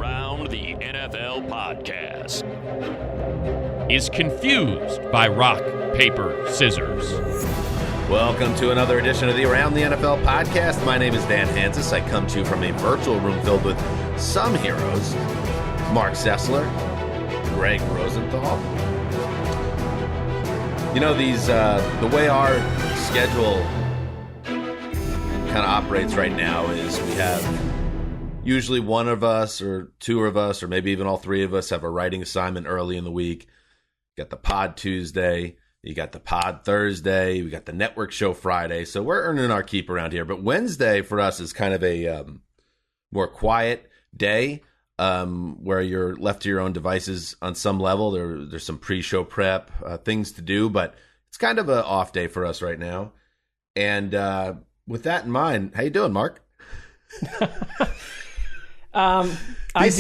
Around the NFL podcast is confused by rock, paper, scissors. Welcome to another edition of the Around the NFL podcast. My name is Dan Hanzus. I come to you from a virtual room filled with some heroes. Marc Sessler, Gregg Rosenthal. You know, these the way our schedule kind of operates right now is we have usually one of us or two of us or maybe even all three of us have a writing assignment early in the week. You got the pod Tuesday, you got the pod Thursday, we got the network show Friday. So we're earning our keep around here. But Wednesday for us is kind of a more quiet day where you're left to your own devices on some level. There's some pre-show prep, things to do, but it's kind of an off day for us right now. And with that in mind, how you doing, Marc? Let me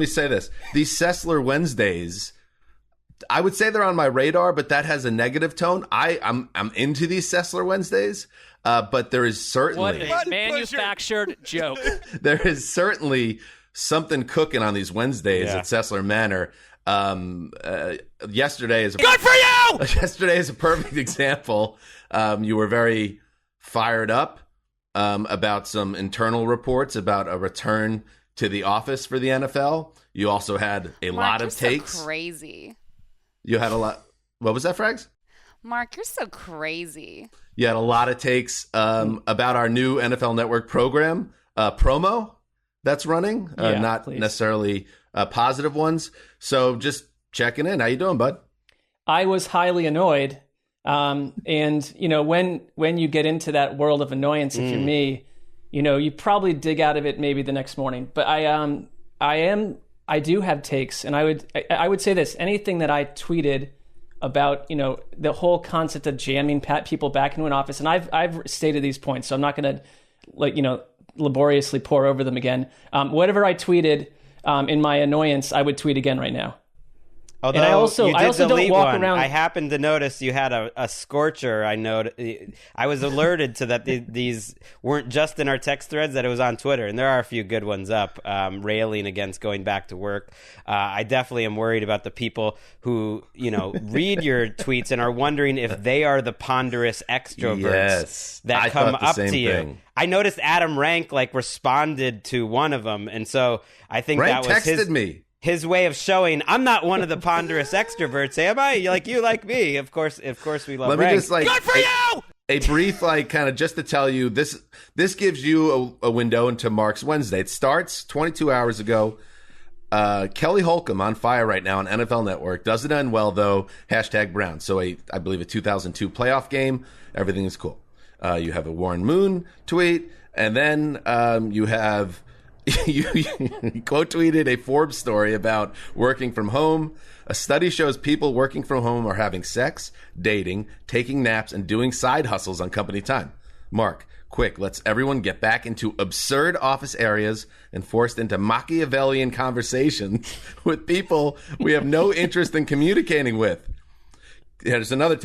say this. These Sessler Wednesdays, I would say they're on my radar, but that has a negative tone. I'm into these Sessler Wednesdays, but there is certainly what a manufactured joke. There is certainly something cooking on these Wednesdays at Sessler Manor. Yesterday is good for you. Yesterday is a perfect example. You were very fired up about some internal reports about a return to the office for the NFL. You also had a lot of takes. So crazy. You had a lot. What was that, Frags? Marc, you're so crazy. You had a lot of takes about our new NFL Network program promo that's running, not necessarily positive ones. So just checking in. How you doing, bud? I was highly annoyed. And you know, when you get into that world of annoyance, if you're me, you know, you probably dig out of it maybe the next morning. But I do have takes, and I would say this: anything that I tweeted about, you know, the whole concept of jamming people back into an office, and I've stated these points, so I'm not going to laboriously pour over them again. Whatever I tweeted in my annoyance, I would tweet again right now. Although and I also don't walk one. around. I happened to notice you had a scorcher. I was alerted to that these weren't just in our text threads, that it was on Twitter, and there are a few good ones up railing against going back to work. I definitely am worried about the people who, you know, read your tweets and are wondering if they are the ponderous extroverts that come up to you. Thing. I noticed Adam Rank responded to one of them, and so I think Rank that was texted me. His way of showing I'm not one of the ponderous extroverts, am I? You like me. Of course we love Let Rank. me just good for you! A brief kind of just to tell you this gives you a window into Marc's Wednesday. It starts 22 hours ago. Kelly Holcomb on fire right now on NFL Network. Doesn't end well though. #Brown. So I believe a 2002 playoff game. Everything is cool. You have a Warren Moon tweet, and then you have you quote tweeted a Forbes story about working from home. A study shows people working from home are having sex, dating, taking naps, and doing side hustles on company time. Marc, quick, let's everyone get back into absurd office areas and forced into Machiavellian conversations with people we have no interest in communicating with. Here's another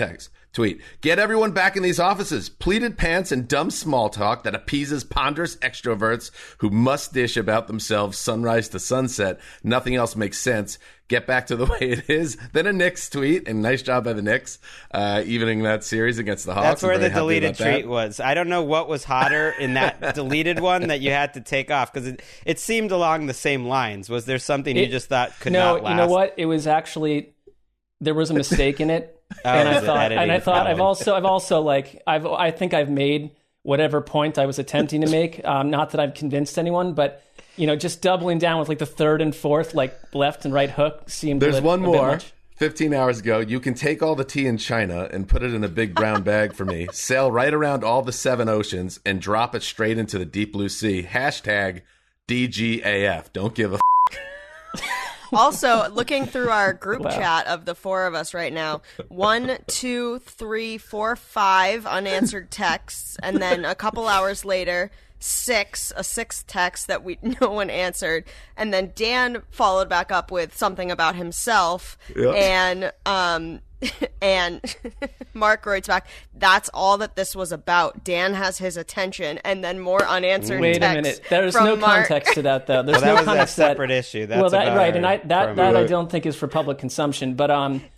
tweet. Get everyone back in these offices. Pleated pants and dumb small talk that appeases ponderous extroverts who must dish about themselves sunrise to sunset. Nothing else makes sense. Get back to the way it is. Then a Knicks tweet, and nice job by the Knicks, evening that series against the Hawks. That's where the deleted tweet was. I don't know what was hotter in that deleted one that you had to take off, because it seemed along the same lines. Was there something you just thought could not last? You know what? It was actually, there was a mistake in it. I think I've made whatever point I was attempting to make. Not that I've convinced anyone, but you know, just doubling down with the third and fourth, left and right hook seemed. There's one more. 15 hours ago, you can take all the tea in China and put it in a big brown bag for me. Sail right around all the 7 oceans and drop it straight into the deep blue sea. #DGAF. Don't give a. Also, looking through our group chat of the four of us right now, 1, 2, 3, 4, 5 unanswered texts, and then a couple hours later, a sixth text that no one answered, and then Dan followed back up with something about himself, and And Marc writes back, that's all that this was about. Dan has his attention, and then more unanswered Wait texts a minute. There's from no Marc. context to that, though. There's Well, that no was a context separate issue. That's that about right, our and that I don't think is for public consumption. But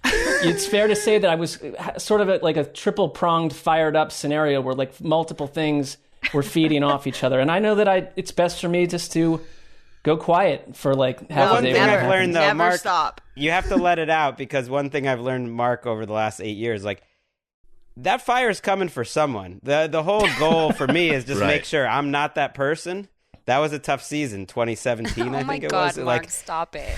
it's fair to say that I was sort of like a triple pronged, fired up scenario where like multiple things were feeding off each other, and I know that it's best for me just to go quiet for like half One a day. thing when it I've learned, though, Never Marc, stop. you have to let it out, because one thing I've learned, Marc, over the last 8 years, like, that fire's coming for someone. The whole goal for me is just Right. make sure I'm not that person. That was a tough season, 2017, I Oh my think it God, was. Marc, stop it.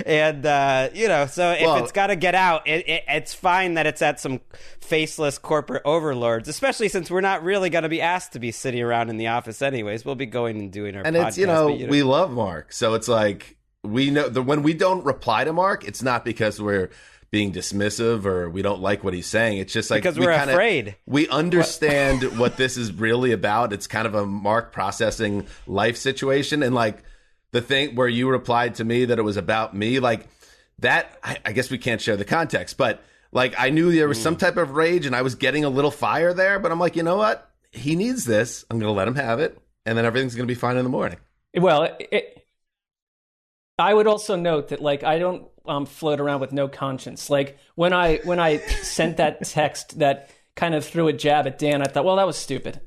And, so if Well- it's got to get out, it's fine that it's at some faceless corporate overlords, especially since we're not really going to be asked to be sitting around in the office anyways. We'll be going and doing our And podcast. it's, we love Marc. So it's like, we know that when we don't reply to Marc, it's not because we're being dismissive or we don't like what he's saying. It's just like, Because we we're kinda- afraid. We understand what this is really about. It's kind of a Marc processing life situation. And like the thing where you replied to me that it was about me, like that, I guess we can't share the context, but like I knew there was some type of rage and I was getting a little fire there, but I'm like, you know what? He needs this. I'm going to let him have it. And then everything's going to be fine in the morning. Well, I would also note that like I don't float around with no conscience. Like when I sent that text that kind of threw a jab at Dan, I thought, well, that was stupid.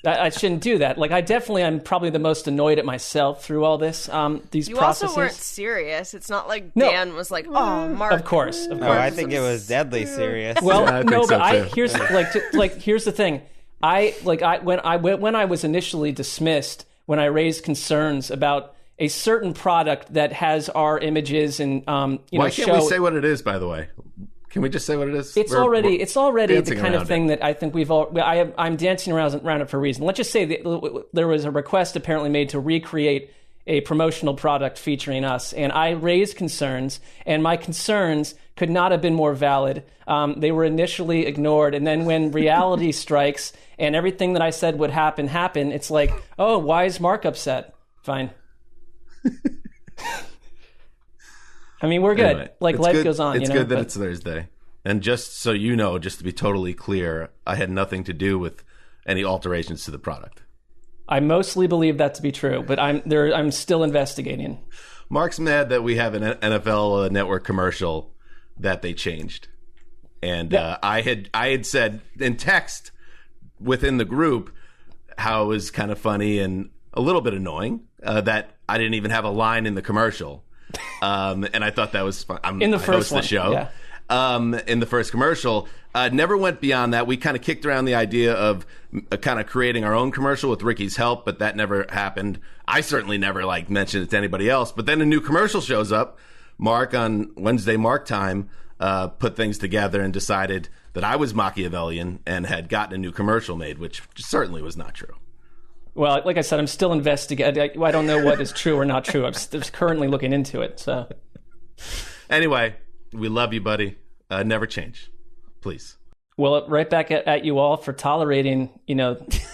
I shouldn't do that. Like I'm probably the most annoyed at myself through all this. These You processes. also weren't serious. It's not like No. Dan was like, "Oh, Marc." Of course. Oh, I think it was deadly serious. Well, Yeah, I think no, so, but too. here's the thing. When I was initially dismissed, when I raised concerns about a certain product that has our images and Why can't we say what it is, by the way? Can we just say what it is? It's already the dancing kind of around thing that I think I'm dancing around it for a reason. Let's just say that there was a request apparently made to recreate a promotional product featuring us, and I raised concerns, and my concerns could not have been more valid. They were initially ignored, and then when reality strikes and everything that I said would happen, it's like, oh, why is Marc upset? Fine. I mean, we're good. Anyway, like, it's life good- goes on. It's you know? good that But- it's Thursday. And just so you know, just to be totally clear, I had nothing to do with any alterations to the product. I mostly believe that to be true, but I'm still investigating. Marc's mad that we have an NFL Network commercial that they changed, and I had said in text within the group how it was kind of funny and a little bit annoying that I didn't even have a line in the commercial, and I thought that was fun. In the I first host one, the show. yeah. In the first commercial, never went beyond that. We kind of kicked around the idea of kind of creating our own commercial with Ricky's help, but that never happened. I certainly never mentioned it to anybody else. But then a new commercial shows up. Marc on Wednesday Marc time put things together and decided that I was Machiavellian and had gotten a new commercial made, which certainly was not true. Well, like I said, I'm still investigating. I don't know what is true or not true. I'm currently looking into it. So Anyway, we love you, buddy. Never change, please. well, right back at you all for tolerating,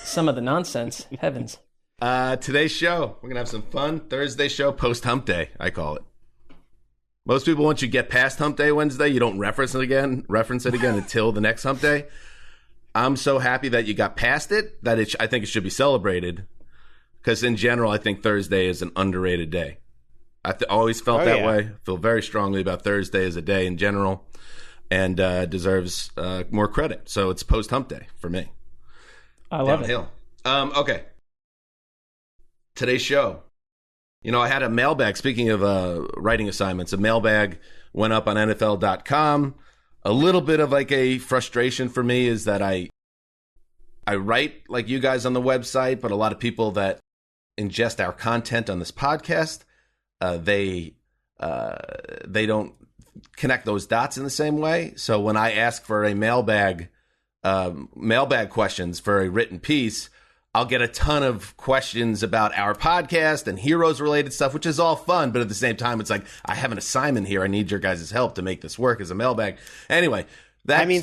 some of the nonsense. Heavens. Today's show, we're gonna have some fun. Thursday show, post hump day, I call it. Most people, once you get past hump day Wednesday, you don't reference it again until the next hump day. I'm so happy that you got past it that I think it should be celebrated, because in general, I think Thursday is an underrated day. I've always felt that way. Feel very strongly about Thursday as a day in general, and deserves more credit. So it's post hump day for me. I love Downhill. Okay. Today's show. I had a mailbag. Speaking of writing assignments, a mailbag went up on NFL.com. A little bit of a frustration for me is that I write like you guys on the website, but a lot of people that ingest our content on this podcast, they don't connect those dots in the same way. So when I ask for a mailbag questions for a written piece, I'll get a ton of questions about our podcast and heroes related stuff, which is all fun. But at the same time, it's like, I have an assignment here. I need your guys' help to make this work as a mailbag. Anyway,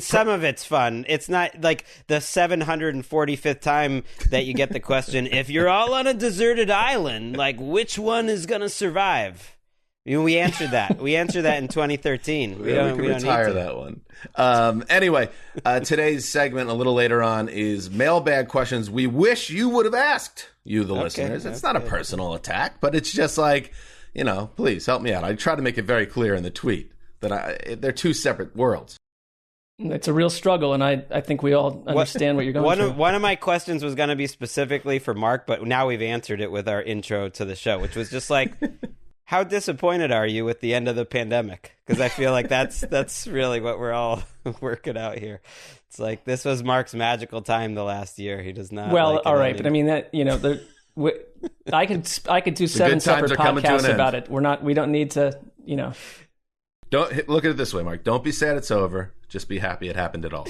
some of it's fun. It's not like the 745th time that you get the question, if you're all on a deserted island, which one is going to survive? We answered that. We answered that in 2013. We don't retire need to. that one. Anyway, today's segment a little later on is mailbag questions we wish you would have asked, you the listeners. It's not a personal attack, but it's just like, please help me out. I try to make it very clear in the tweet that they're two separate worlds. It's a real struggle, and I think we all understand what you're going through. One of my questions was going to be specifically for Mark, but now we've answered it with our intro to the show, which was just like, how disappointed are you with the end of the pandemic? Because I feel like that's really what we're all working out here. It's like, this was Mark's magical time the last year. He does not. Well, like all right, but I mean that I could do 7 separate podcasts about it. We don't need to. Don't look at it this way, Mark. Don't be sad it's over. Just be happy it happened at all.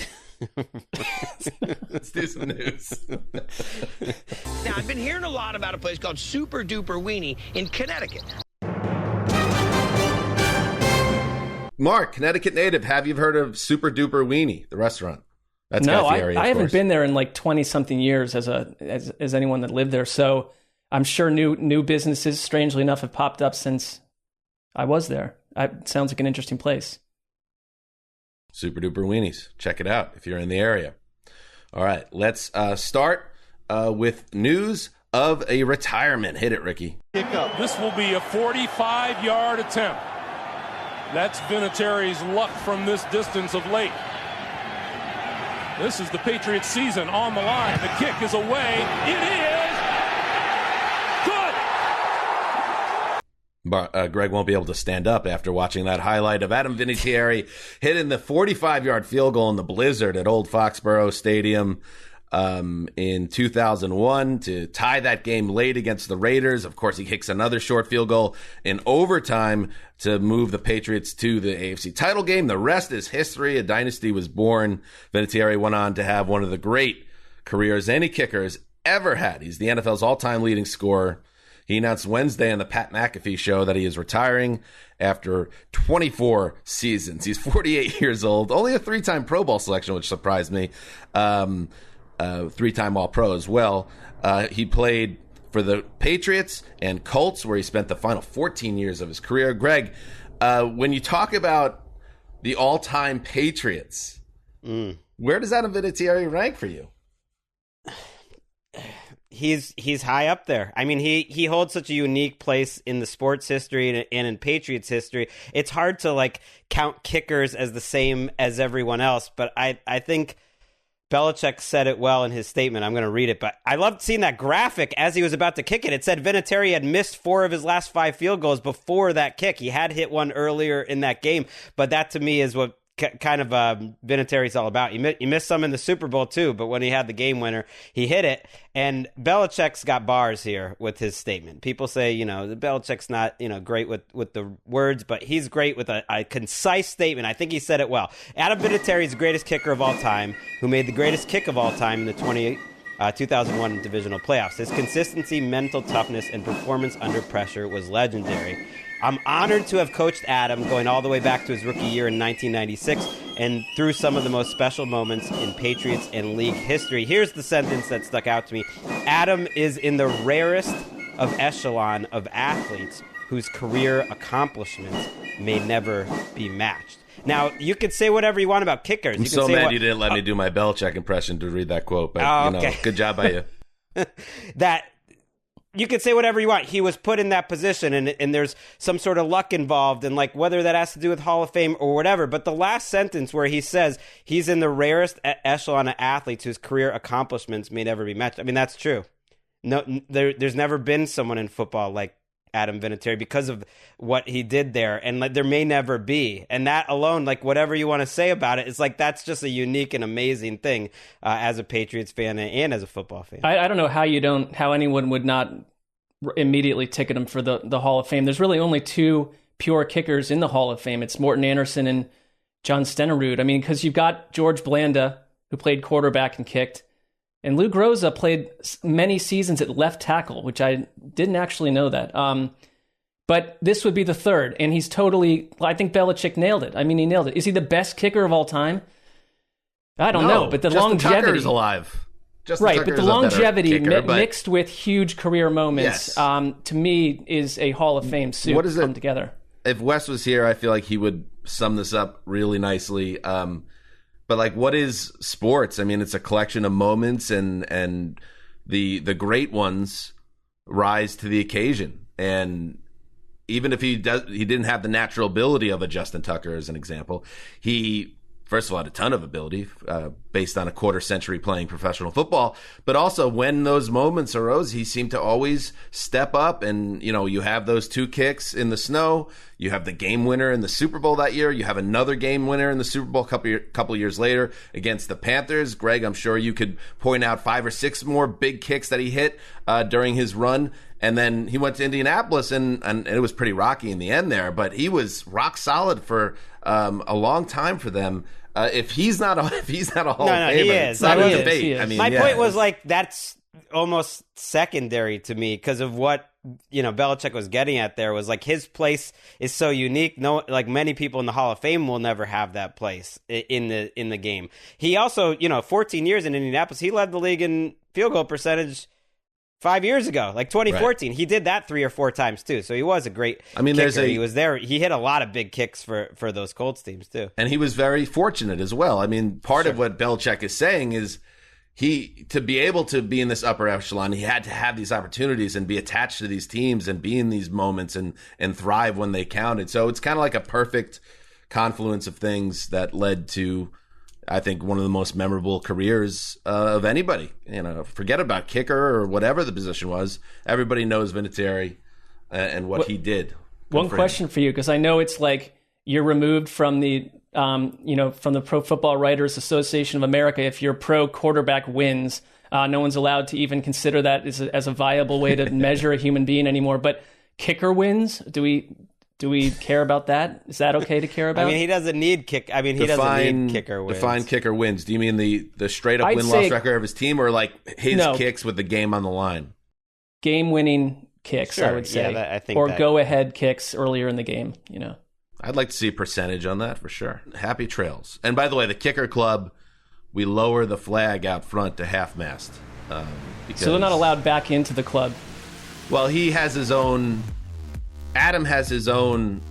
Let's do some news. Now, I've been hearing a lot about a place called Super Duper Weenie in Connecticut. Mark, Connecticut native, have you heard of Super Duper Weenie, the restaurant? That's no, Guy Fieri, I haven't course. Been there in like 20-something years as anyone that lived there. So I'm sure new businesses, strangely enough, have popped up since I was there. It sounds like an interesting place. Super Duper Weenies. Check it out if you're in the area. All right, let's start with news of a retirement. Hit it, Ricky. This will be a 45-yard attempt. That's Vinatieri's luck from this distance of late. This is the Patriots season on the line. The kick is away. It is good. Gregg won't be able to stand up after watching that highlight of Adam Vinatieri hitting the 45-yard field goal in the blizzard at Old Foxborough Stadium in 2001 to tie that game late against the Raiders. Of course, he kicks another short field goal in overtime to move the Patriots to the AFC title game. The rest is history. A dynasty was born. Vinatieri went on to have one of the great careers any kicker has ever had. He's the NFL's all-time leading scorer. He announced Wednesday on the Pat McAfee show that he is retiring after 24 seasons. He's 48 years old, only a 3-time Pro Bowl selection, which surprised me. 3-time All-Pro as well. He played for the Patriots and Colts, where he spent the final 14 years of his career. Gregg, when you talk about the all-time Patriots, where does Adam Vinatieri rank for you? He's high up there. I mean, he holds such a unique place in the sports history and in Patriots history. It's hard to count kickers as the same as everyone else, but I think Belichick said it well in his statement. I'm going to read it, but I loved seeing that graphic as he was about to kick it. It said Vinatieri had missed 4 of his last 5 field goals before that kick. He had hit one earlier in that game, but that to me is what kind of Vinatieri's all about. He missed some in the Super Bowl too, but when he had the game winner, he hit it. And Belichick's got bars here with his statement. People say, Belichick's not, great with the words, but he's great with a concise statement. I think he said it well. Adam Vinatieri's the greatest kicker of all time, who made the greatest kick of all time in the 2001 divisional playoffs. His consistency, mental toughness, and performance under pressure was legendary. I'm honored to have coached Adam going all the way back to his rookie year in 1996 and through some of the most special moments in Patriots and league history. Here's the sentence that stuck out to me. Adam is in the rarest of echelon of athletes whose career accomplishments may never be matched. Now, you could say whatever you want about kickers. I'm so mad you didn't let me do my Belichick impression to read that quote, but good job by you. You could say whatever you want. He was put in that position, and there's some sort of luck involved, and whether that has to do with Hall of Fame or whatever. But the last sentence where he says he's in the rarest echelon of athletes whose career accomplishments may never be matched. I mean, that's true. No, there's never been someone in football like Adam Vinatieri because of what he did there, and there may never be. And that alone, whatever you want to say about it, it's that's just a unique and amazing thing as a Patriots fan and as a football fan. I don't know how anyone would not immediately ticket him for the Hall of Fame. There's really only 2 pure kickers in the Hall of Fame. It's Morton Anderson and John Stenerud. I mean, because you've got George Blanda, who played quarterback and kicked, and Lou Groza played many seasons at left tackle, which I didn't actually know that. But this would be the 3rd, and he's totally, I think Belichick nailed it. I mean, he nailed it. Is he the best kicker of all time? I don't know, but the Justin longevity... Tucker is alive. Justin right, Tucker but the is a better longevity kicker, mixed with huge career moments, yes. To me, is a Hall of Fame suit come together. if Wes was here, I feel like he would sum this up really nicely. But like, what is sports? I mean, it's a collection of moments, and the great ones rise to the occasion. And even if he didn't have the natural ability of a Justin Tucker, as an example, he first of all had a ton of ability based on a quarter century playing professional football. But also, when those moments arose, he seemed to always step up. And you have those 2 kicks in the snow. You have the game winner in the Super Bowl that year. You have another game winner in the Super Bowl couple years later against the Panthers. Gregg, I'm sure you could point out 5 or 6 more big kicks that he hit during his run. And then he went to Indianapolis, and it was pretty rocky in the end there. But he was rock solid for a long time for them. If he's not a Hall of Famer, he is. It's not I a mean, debate. he is. I mean, My yeah, point was like that's almost secondary to me because of what Belichick was getting at there was like his place is so unique. No, like many people in the Hall of Fame will never have that place in the game. He also 14 years in Indianapolis, he led the league in field goal percentage 5 years ago, like 2014. Right. He did that 3 or 4 times too. So he was a great kicker. He was there. He hit a lot of big kicks for those Colts teams too. And he was very fortunate as well. I mean, part of what Belichick is saying is to be able to be in this upper echelon, he had to have these opportunities and be attached to these teams and be in these moments and thrive when they counted. So it's kind of like a perfect confluence of things that led to, I think, one of the most memorable careers of anybody. Forget about kicker or whatever the position was. Everybody knows Vinatieri and what he did. One question for you, because I know it's like you're removed from the from the Pro Football Writers Association of America. If your pro quarterback wins, no one's allowed to even consider that as a viable way to measure a human being anymore. But kicker wins, do we care about that? Is that okay to care about? I mean, he doesn't need kick. I mean, he doesn't need kicker wins. Define kicker wins. Do you mean the straight up win-loss record of his team, or like his kicks with the game on the line? Game-winning kicks, sure, I would say. Yeah, I think or go-ahead kicks earlier in the game, I'd like to see a percentage on that for sure. Happy trails. And by the way, the kicker club, we lower the flag out front to half-mast. So they're not allowed back into the club? Well, he has his own... Adam has his own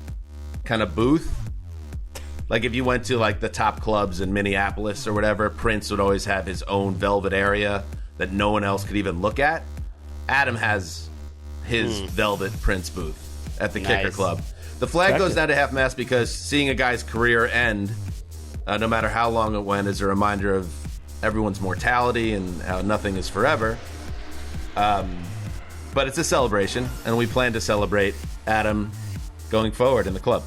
kind of booth. Like if you went to like the top clubs in Minneapolis or whatever, Prince would always have his own velvet area that no one else could even look at. Adam has his velvet Prince booth at the kicker club. The flag goes down to half-mast because seeing a guy's career end, no matter how long it went, is a reminder of everyone's mortality and how nothing is forever. But it's a celebration, and we plan to celebrate Adam going forward in the club.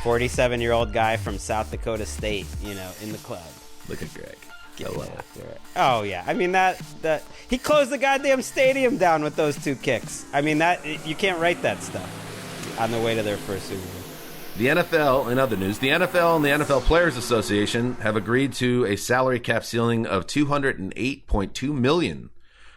47-year-old guy from South Dakota State, in the club. Look at Gregg. I love it. Oh yeah, I mean that he closed the goddamn stadium down with those 2 kicks. I mean that you can't write that stuff on the way to their first Super Bowl. The NFL, in other news, the NFL and the NFL Players Association have agreed to a salary cap ceiling of $208.2 million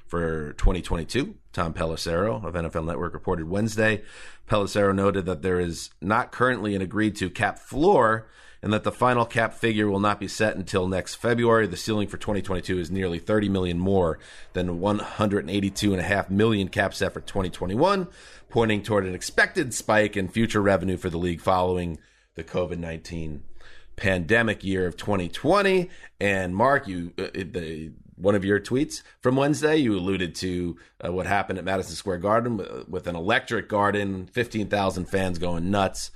for 2022. Tom Pelissero of NFL Network reported Wednesday. Pelissero noted that there is not currently an agreed-to cap floor and that the final cap figure will not be set until next February. The ceiling for 2022 is nearly $30 million more than $182.5 million cap set for 2021, pointing toward an expected spike in future revenue for the league following the COVID-19 pandemic year of 2020. And Marc, one of your tweets from Wednesday, you alluded to what happened at Madison Square Garden with an electric garden, 15,000 fans going nuts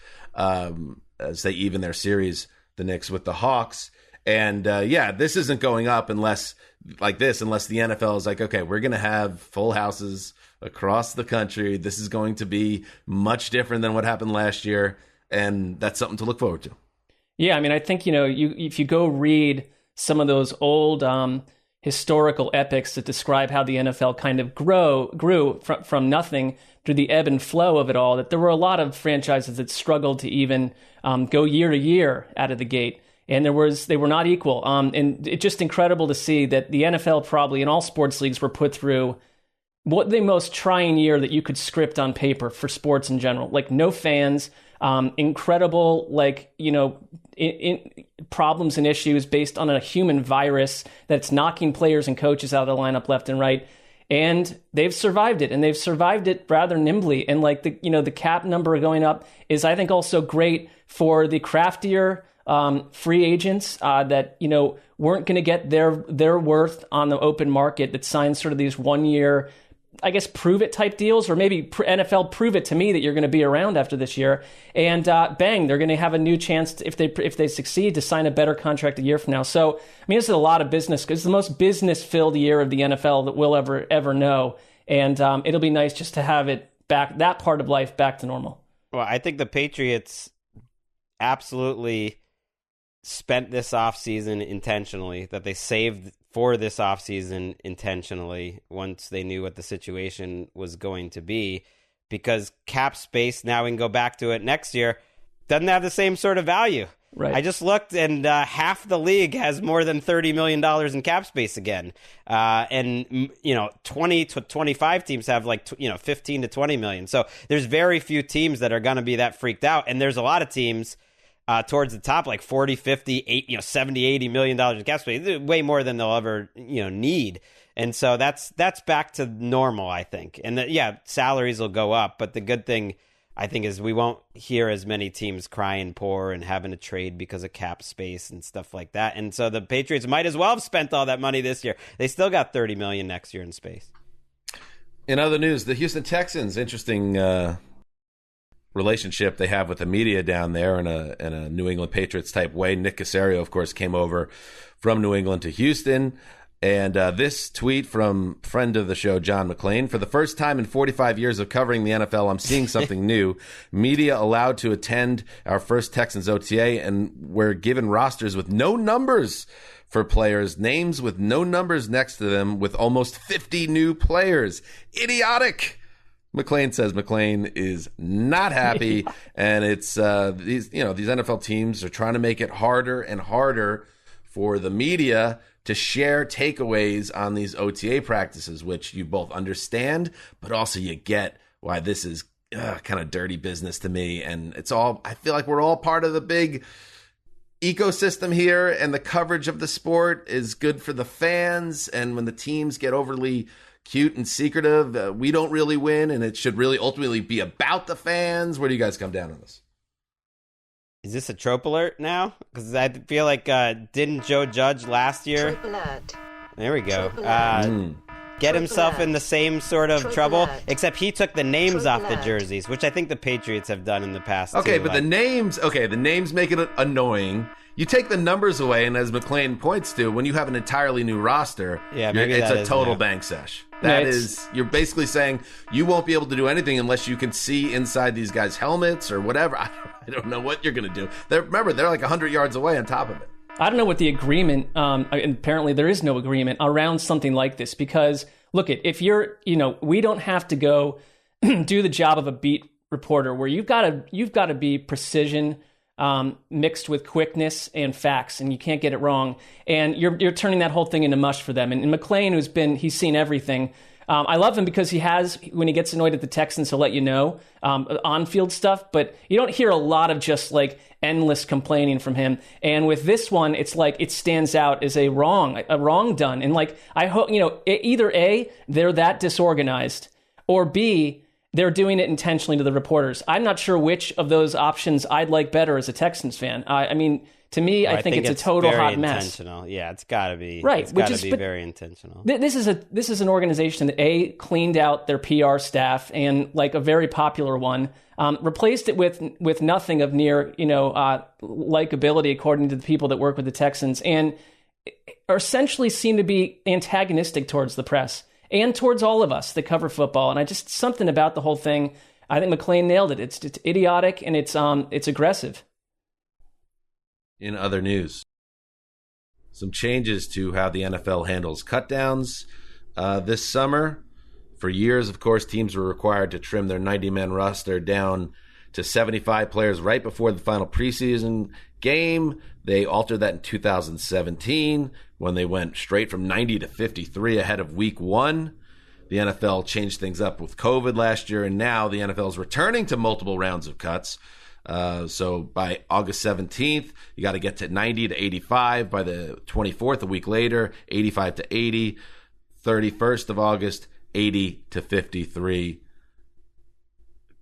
as they even their series, the Knicks with the Hawks. And this isn't going up unless the NFL is like, okay, we're going to have full houses across the country. This is going to be much different than what happened last year. And that's something to look forward to. Yeah, I mean, I think, if you go read some of those old historical epics that describe how the NFL kind of grew from nothing through the ebb and flow of it all, that there were a lot of franchises that struggled to even go year to year out of the gate. And they were not equal. And it's just incredible to see that the NFL probably in all sports leagues were put through what the most trying year that you could script on paper for sports in general. Like no fans, incredible, problems and issues based on a human virus that's knocking players and coaches out of the lineup left and right. And they've survived it, and they've survived it rather nimbly. And like the cap number going up is, I think, also great for the craftier free agents that weren't going to get their worth on the open market, that signed sort of these 1 year, I guess, prove it type deals, or maybe NFL prove it to me that you're going to be around after this year. And bang, they're going to have a new chance to, if they succeed, to sign a better contract a year from now. So, I mean, this is a lot of business. It's the most business-filled year of the NFL that we'll ever know. And it'll be nice just to have it back, that part of life back to normal. Well, I think the Patriots absolutely spent this offseason intentionally, that they saved for this offseason intentionally once they knew what the situation was going to be, because cap space, now we can go back to it next year, doesn't have the same sort of value. Right. I just looked, and half the league has more than $30 million in cap space again. And 20 to 25 teams have 15 to 20 million. So there's very few teams that are going to be that freaked out. And there's a lot of teams towards the top, like 40, 50, 80, 70, $80 million in cap space, way more than they'll ever, need. And so that's back to normal, I think. And salaries will go up, but the good thing, I think, is we won't hear as many teams crying poor and having to trade because of cap space and stuff like that. And so the Patriots might as well have spent all that money this year. They still got $30 million next year in space. In other news, the Houston Texans, interesting relationship they have with the media down there in a New England Patriots type way. Nick Caserio, of course, came over from New England to Houston. And this tweet from friend of the show, John McClain: for the first time in 45 years of covering the NFL, I'm seeing something new. Media allowed to attend our first Texans OTA, and we're given rosters with no numbers for players, names with no numbers next to them, with almost 50 new players. Idiotic. McClain says McClain is not happy, and it's these NFL teams are trying to make it harder and harder for the media to share takeaways on these OTA practices, which you both understand, but also you get why this is kind of dirty business to me. And it's all, I feel like we're all part of the big ecosystem here, and the coverage of the sport is good for the fans. And when the teams get overly cute and secretive, we don't really win, and it should really ultimately be about the fans. Where do you guys come down on this? Is this a trope alert now? Because I feel like, didn't Joe Judge last year? Trope alert. There we go. Get Trope himself alert. in the same sort of Trope trouble, alert. except he took the names Trope off the alert. jerseys, which I think the Patriots have done in the past. Okay, too. but the names make it annoying. You take the numbers away, and as McClain points to, when you have an entirely new roster, maybe it's that a is total new. bank sesh. You're basically saying you won't be able to do anything unless you can see inside these guys' helmets or whatever. I don't know what you're going to do. Remember, they're like 100 yards away on top of it. I don't know what the agreement, and apparently there is no agreement around something like this, because look, if you're, we don't have to go do the job of a beat reporter where you've got to be precision mixed with quickness and facts, and you can't get it wrong. And you're turning that whole thing into mush for them. And McClain, he's seen everything. I love him because when he gets annoyed at the Texans, he'll let you know on-field stuff, but you don't hear a lot of just like endless complaining from him. And with this one, it's like it stands out as a wrong done. And like, I hope, either A, they're that disorganized, or B, they're doing it intentionally to the reporters. I'm not sure which of those options I'd like better as a Texans fan. I mean, to me, I think it's a total very hot mess. Intentional. Yeah, it's got to be. Right, It's got to be very intentional. This is an organization that cleaned out their PR staff, and like a very popular one, replaced it with nothing of near likability according to the people that work with the Texans, and essentially seem to be antagonistic towards the press and towards all of us that cover football. And something about the whole thing, I think McClain nailed it. It's idiotic, and it's aggressive. In other news, some changes to how the NFL handles cutdowns this summer. For years, of course, teams were required to trim their 90-man roster down to 75 players right before the final preseason game. They altered that in 2017 when they went straight from 90 to 53 ahead of week 1. The NFL changed things up with COVID last year, and now the NFL is returning to multiple rounds of cuts. So by August 17th, you got to get to 90 to 85. By the 24th, a week later, 85 to 80. 31st of August, 80-53.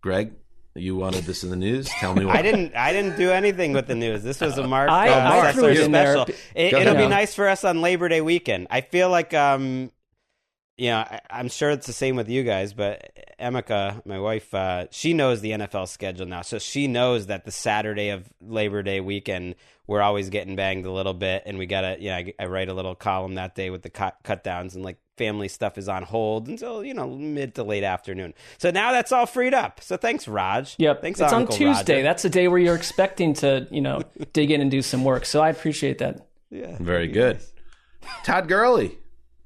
Gregg, you wanted this in the news? Tell me what. I didn't do anything with the news. This was a Marc I threw it in special. there. It'll be nice for us on Labor Day weekend. I feel like I'm sure it's the same with you guys, but Emeka, my wife, she knows the NFL schedule now, so she knows that the Saturday of Labor Day weekend we're always getting banged a little bit, and we gotta, I write a little column that day with the cut downs, and like family stuff is on hold until mid to late afternoon. So now that's all freed up. So thanks, Raj. Yep, thanks. It's Uncle on Tuesday. Roger. That's a day where you're expecting to dig in and do some work. So I appreciate that. Yeah, very good. Nice. Todd Gurley.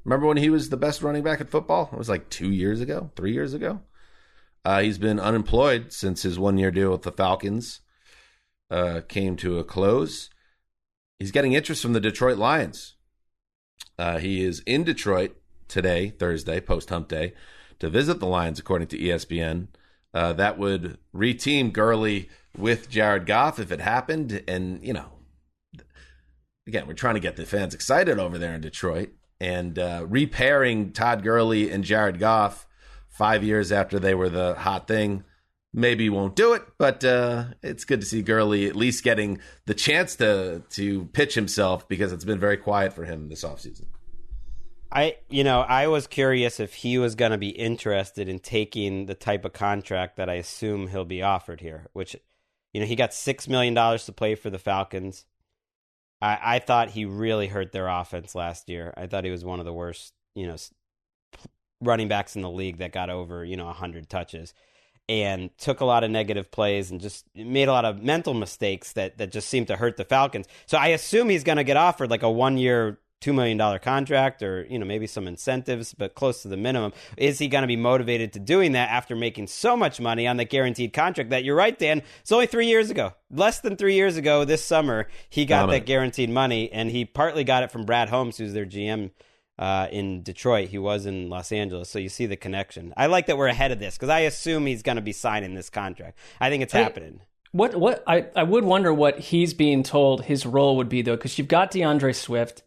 Remember when he was the best running back in football? It was like 3 years ago. He's been unemployed since his 1-year deal with the Falcons came to a close. He's getting interest from the Detroit Lions. He is in Detroit today, Thursday, post-hump day, to visit the Lions, according to ESPN. That would reteam Gurley with Jared Goff if it happened. And, again, we're trying to get the fans excited over there in Detroit. And repairing Todd Gurley and Jared Goff 5 years after they were the hot thing, maybe won't do it, but it's good to see Gurley at least getting the chance to pitch himself, because it's been very quiet for him this offseason. I was curious if he was going to be interested in taking the type of contract that I assume he'll be offered here, which, he got $6 million to play for the Falcons. I thought he really hurt their offense last year. I thought he was one of the worst, running backs in the league that got over, 100 touches, and took a lot of negative plays and just made a lot of mental mistakes that just seemed to hurt the Falcons. So I assume he's going to get offered like a 1-year, $2 million contract, or maybe some incentives, but close to the minimum. Is he going to be motivated to doing that after making so much money on the guaranteed contract that, you're right, Dan, it's only 3 years ago, less than 3 years ago this summer, he got that guaranteed money, and he partly got it from Brad Holmes, who's their GM in Detroit. He was in Los Angeles, so you see the connection. I like that we're ahead of this, because I assume he's going to be signing this contract. I think it's happening. I would wonder what he's being told his role would be, though, because you've got DeAndre Swift.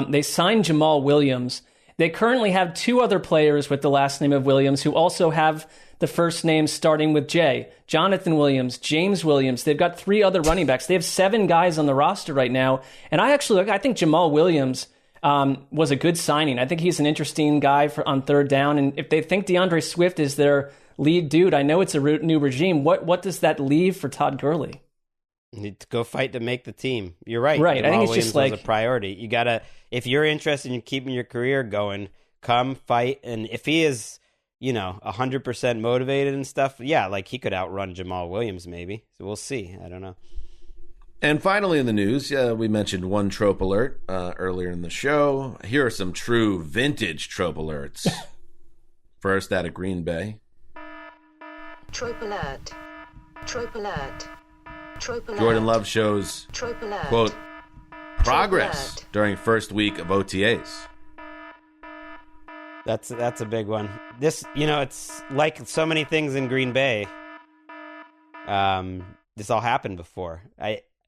They signed Jamal Williams. They currently have 2 other players with the last name of Williams who also have the first name starting with J. Jonathan Williams, James Williams. They've got 3 other running backs. They have 7 guys on the roster right now. And I think Jamal Williams was a good signing. I think he's an interesting guy on third down. And if they think DeAndre Swift is their lead dude, I know it's a new regime. What does that leave for Todd Gurley? You need to go fight to make the team. You're right. Right. Jamal I think it's Williams just like was a priority. You gotta, if you're interested in keeping your career going, come fight. And if he is, 100% motivated and stuff, like he could outrun Jamal Williams maybe. So we'll see. I don't know. And finally in the news, we mentioned one trope alert earlier in the show. Here are some true vintage trope alerts. First, out of Green Bay. Trope alert. Trope alert. Jordan Love shows, quote, progress during first week of OTAs. That's a big one. This, it's like so many things in Green Bay. This all happened before.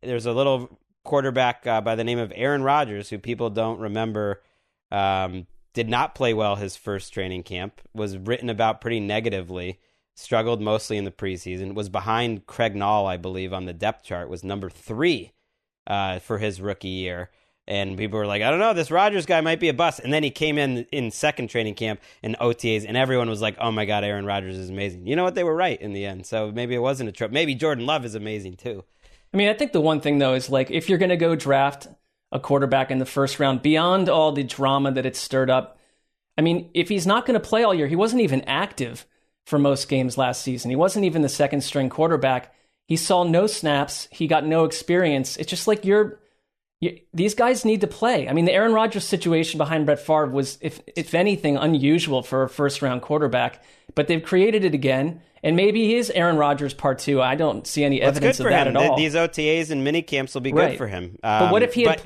There's a little quarterback by the name of Aaron Rodgers, who people don't remember, did not play well his first training camp, was written about pretty negatively. Struggled mostly in the preseason, was behind Craig Nall, I believe, on the depth chart, was number 3 for his rookie year. And people were like, I don't know, this Rodgers guy might be a bust. And then he came in second training camp in OTAs, and everyone was like, oh my God, Aaron Rodgers is amazing. You know what? They were right in the end. So maybe it wasn't a trope. Maybe Jordan Love is amazing too. I mean, I think the one thing, though, is like, if you're going to go draft a quarterback in the first round, beyond all the drama that it's stirred up, I mean, if he's not going to play all year, he wasn't even active for most games last season. He wasn't even the second string quarterback. He saw no snaps. He got no experience. It's just like these guys need to play. I mean, the Aaron Rodgers situation behind Brett Favre was, if anything, unusual for a first round quarterback, but they've created it again. And maybe he is Aaron Rodgers part 2. I don't see any evidence of that at all. These OTAs and mini camps will be good for him. But what if he had,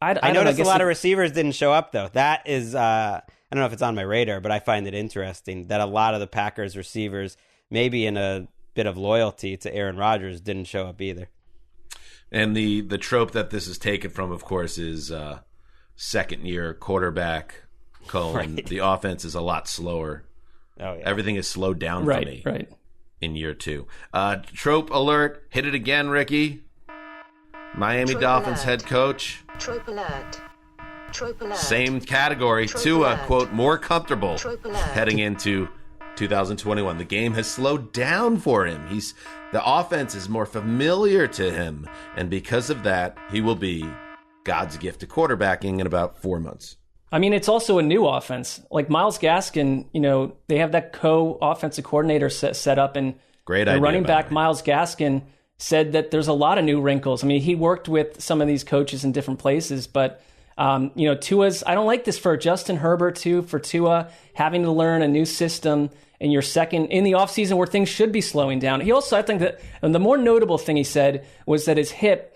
I noticed a lot of receivers didn't show up, though. That is, I don't know if it's on my radar, but I find it interesting that a lot of the Packers receivers, maybe in a bit of loyalty to Aaron Rodgers, didn't show up either. And the trope that this is taken from, of course, is second-year quarterback The offense is a lot slower. Oh, yeah. Everything is slowed down for me in year 2. Trope alert. Hit it again, Ricky. Miami Trope Dolphins alert. head coach. Trope alert. Trope alert. Same category. Trope Tua, alert. quote, more comfortable Trope alert. heading into 2021. The game has slowed down for him. The offense is more familiar to him. And because of that, he will be God's gift to quarterbacking in about 4 months. I mean, it's also a new offense. Like Myles Gaskin, they have that co-offensive coordinator set up, and great the idea, running back by the way. Myles Gaskin said that there's a lot of new wrinkles. I mean, he worked with some of these coaches in different places, but Tua's. I don't like this for Justin Herbert too. For Tua, having to learn a new system in your second in the offseason where things should be slowing down. He also, I think that the more notable thing he said was that his hip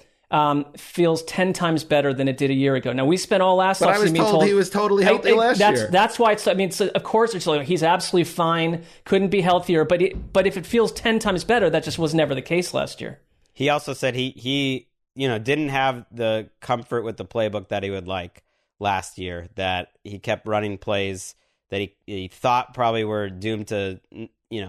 feels 10 times better than it did a year ago. Now, we spent all last But I was offseason being told he was totally healthy last year. That's why of course, it's like he's absolutely fine, couldn't be healthier. But if it feels 10 times better, that just was never the case last year. He also said he didn't have the comfort with the playbook that he would like last year, that he kept running plays that he thought probably were doomed to,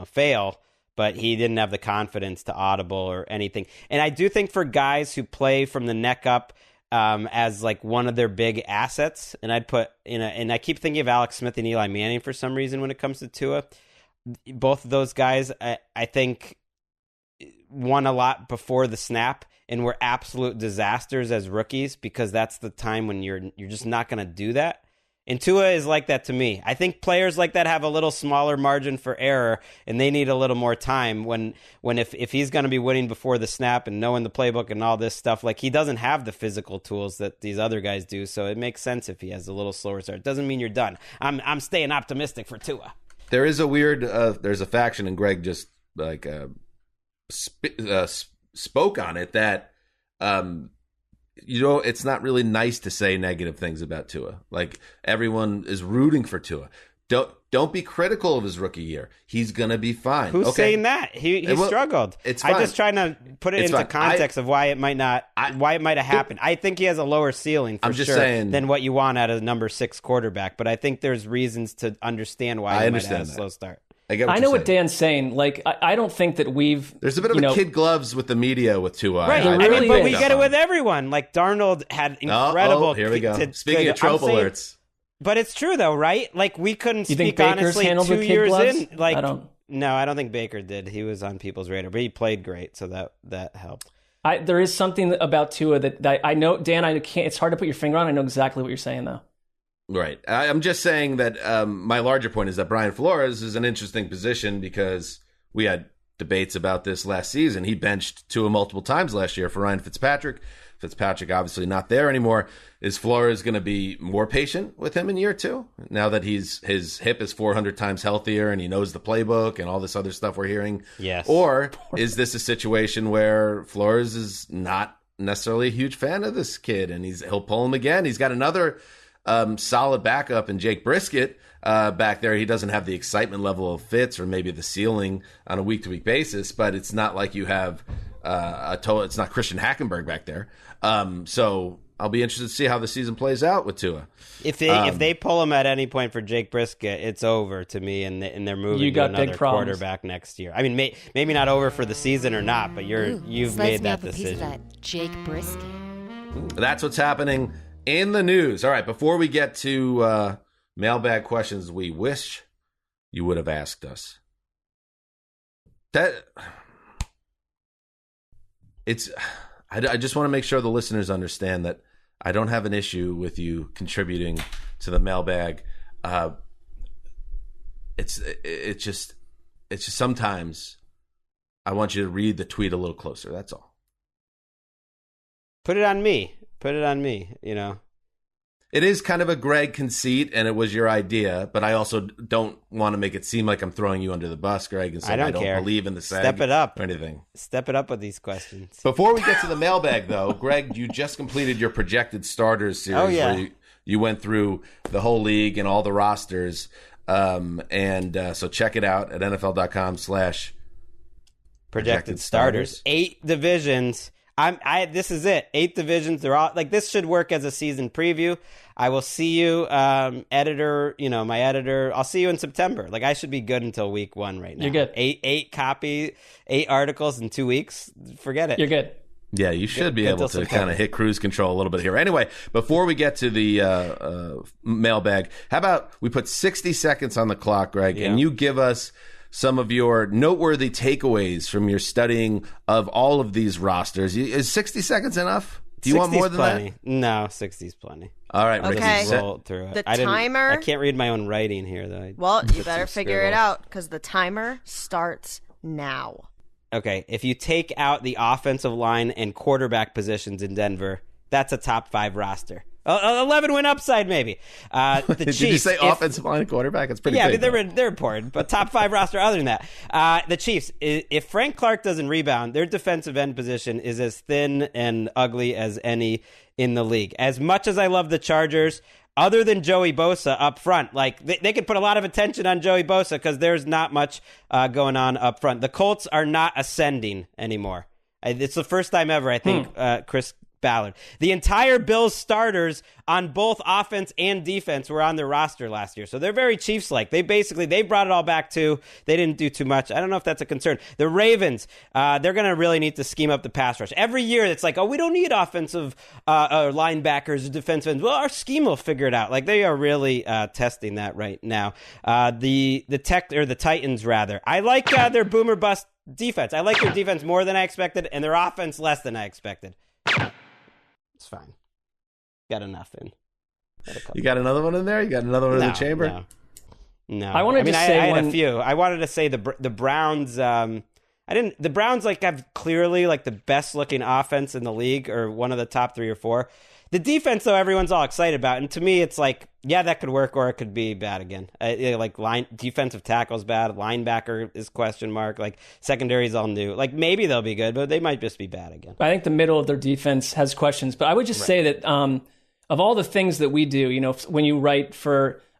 fail, but he didn't have the confidence to audible or anything. And I do think for guys who play from the neck up as like one of their big assets, and and I keep thinking of Alex Smith and Eli Manning for some reason when it comes to Tua. Both of those guys, I think, won a lot before the snap and were absolute disasters as rookies, because that's the time when you're just not going to do that. And Tua is like that to me. I think players like that have a little smaller margin for error, and they need a little more time when if he's going to be winning before the snap and knowing the playbook and all this stuff, like he doesn't have the physical tools that these other guys do. So it makes sense if he has a little slower start. It doesn't mean you're done. I'm staying optimistic for Tua. There is a weird, there's a faction, and Gregg just like spoke on it, that it's not really nice to say negative things about Tua. Like, everyone is rooting for Tua. Don't be critical of his rookie year. He's gonna be fine. Who's saying that? He struggled. It's fine. I'm just trying to put it into context of why it might have happened. I think he has a lower ceiling for sure than what you want out of a number 6 quarterback. But I think there's reasons to understand why he might have a slow start. I know what Dan's saying. Like, I don't think that there's a bit of a kid gloves with the media with Tua. Right. But we get it with everyone. Like, Darnold had incredible. Here we go. Speaking of trope alerts. But it's true, though, right? Like, we couldn't speak honestly 2 years in. Like, no, I don't think Baker did. He was on people's radar, but he played great, so that helped. There is something about Tua that I know, Dan. I can't. It's hard to put your finger on. I know exactly what you're saying, though. Right. I'm just saying that my larger point is that Brian Flores is an interesting position, because we had debates about this last season. He benched Tua multiple times last year for Ryan Fitzpatrick. Fitzpatrick obviously not there anymore. Is Flores going to be more patient with him in year 2 now that his hip is 400 times healthier and he knows the playbook and all this other stuff we're hearing? Yes. Or is this a situation where Flores is not necessarily a huge fan of this kid and he'll pull him again? He's got another solid backup in Jake Brisket back there. He doesn't have the excitement level of Fitz or maybe the ceiling on a week-to-week basis, but it's not like you have it's not Christian Hackenberg back there. So I'll be interested to see how the season plays out with Tua. If they pull him at any point for Jake Brisket, it's over to me, and they're moving to another quarterback next year. I mean, maybe not over for the season or not, but you've made that decision. A piece of that Jake Brisket. That's what's happening in the news. All right, before we get to mailbag questions we wish you would have asked us. I just want to make sure the listeners understand that I don't have an issue with you contributing to the mailbag. It's just sometimes I want you to read the tweet a little closer. That's all. Put it on me. It is kind of a Gregg conceit, and it was your idea, but I also don't want to make it seem like I'm throwing you under the bus, Gregg, and saying I don't believe in the SAG. Step it up. Or anything. Step it up with these questions. Before we get to the mailbag, though, Gregg, you just completed your projected starters series. Oh, yeah. Where you went through the whole league and all the rosters. So check it out at NFL.com/projected starters. 8 divisions. This is it. 8 divisions. They're all like, this should work as a season preview. I will see you, editor. My editor. I'll see you in September. Like, I should be good until week 1 right now. You're good. 8 articles in 2 weeks. Forget it. You're good. Yeah, you should be able to kind of hit cruise control a little bit here. Anyway, before we get to the mailbag, how about we put 60 seconds on the clock, Gregg, and you give us some of your noteworthy takeaways from your studying of all of these rosters. Is 60 seconds enough? Do you want more than plenty. that? No, 60's plenty. All right, Ricky. Okay. Roll through it. The I timer. I can't read my own writing here, though. Well, you better figure it out because the timer starts now. Okay, if you take out the offensive line and quarterback positions in Denver, that's a top 5 roster. 11-win upside, maybe. The Did Chiefs, you say offensive line and quarterback? It's pretty big. Yeah, they're important, but top 5 roster other than that. The Chiefs, if Frank Clark doesn't rebound, their defensive end position is as thin and ugly as any in the league. As much as I love the Chargers, other than Joey Bosa up front, like they could put a lot of attention on Joey Bosa because there's not much going on up front. The Colts are not ascending anymore. It's the first time ever, I think, Chris Ballard. The entire Bills starters on both offense and defense were on their roster last year. So they're very Chiefs-like. They brought it all back too. They didn't do too much. I don't know if that's a concern. The Ravens, they're going to really need to scheme up the pass rush. Every year it's like, oh, we don't need offensive linebackers or defensive ends. Well, our scheme will figure it out. Like, they are really testing that right now. The Titans, rather. I like their boomer bust defense. I like their defense more than I expected and their offense less than I expected. It's fine. Got enough in. You got another one in there? You got another one in the chamber? No. I had a few. I wanted to say the Browns. The Browns have clearly the best looking offense in the league, or one of the top 3 or 4. The defense, though, everyone's all excited about, and to me, it's that could work, or it could be bad again. Defensive tackle's bad, linebacker is question mark, secondary's all new. Maybe they'll be good, but they might just be bad again. I think the middle of their defense has questions, but I would just say that of all the things that we do, when you write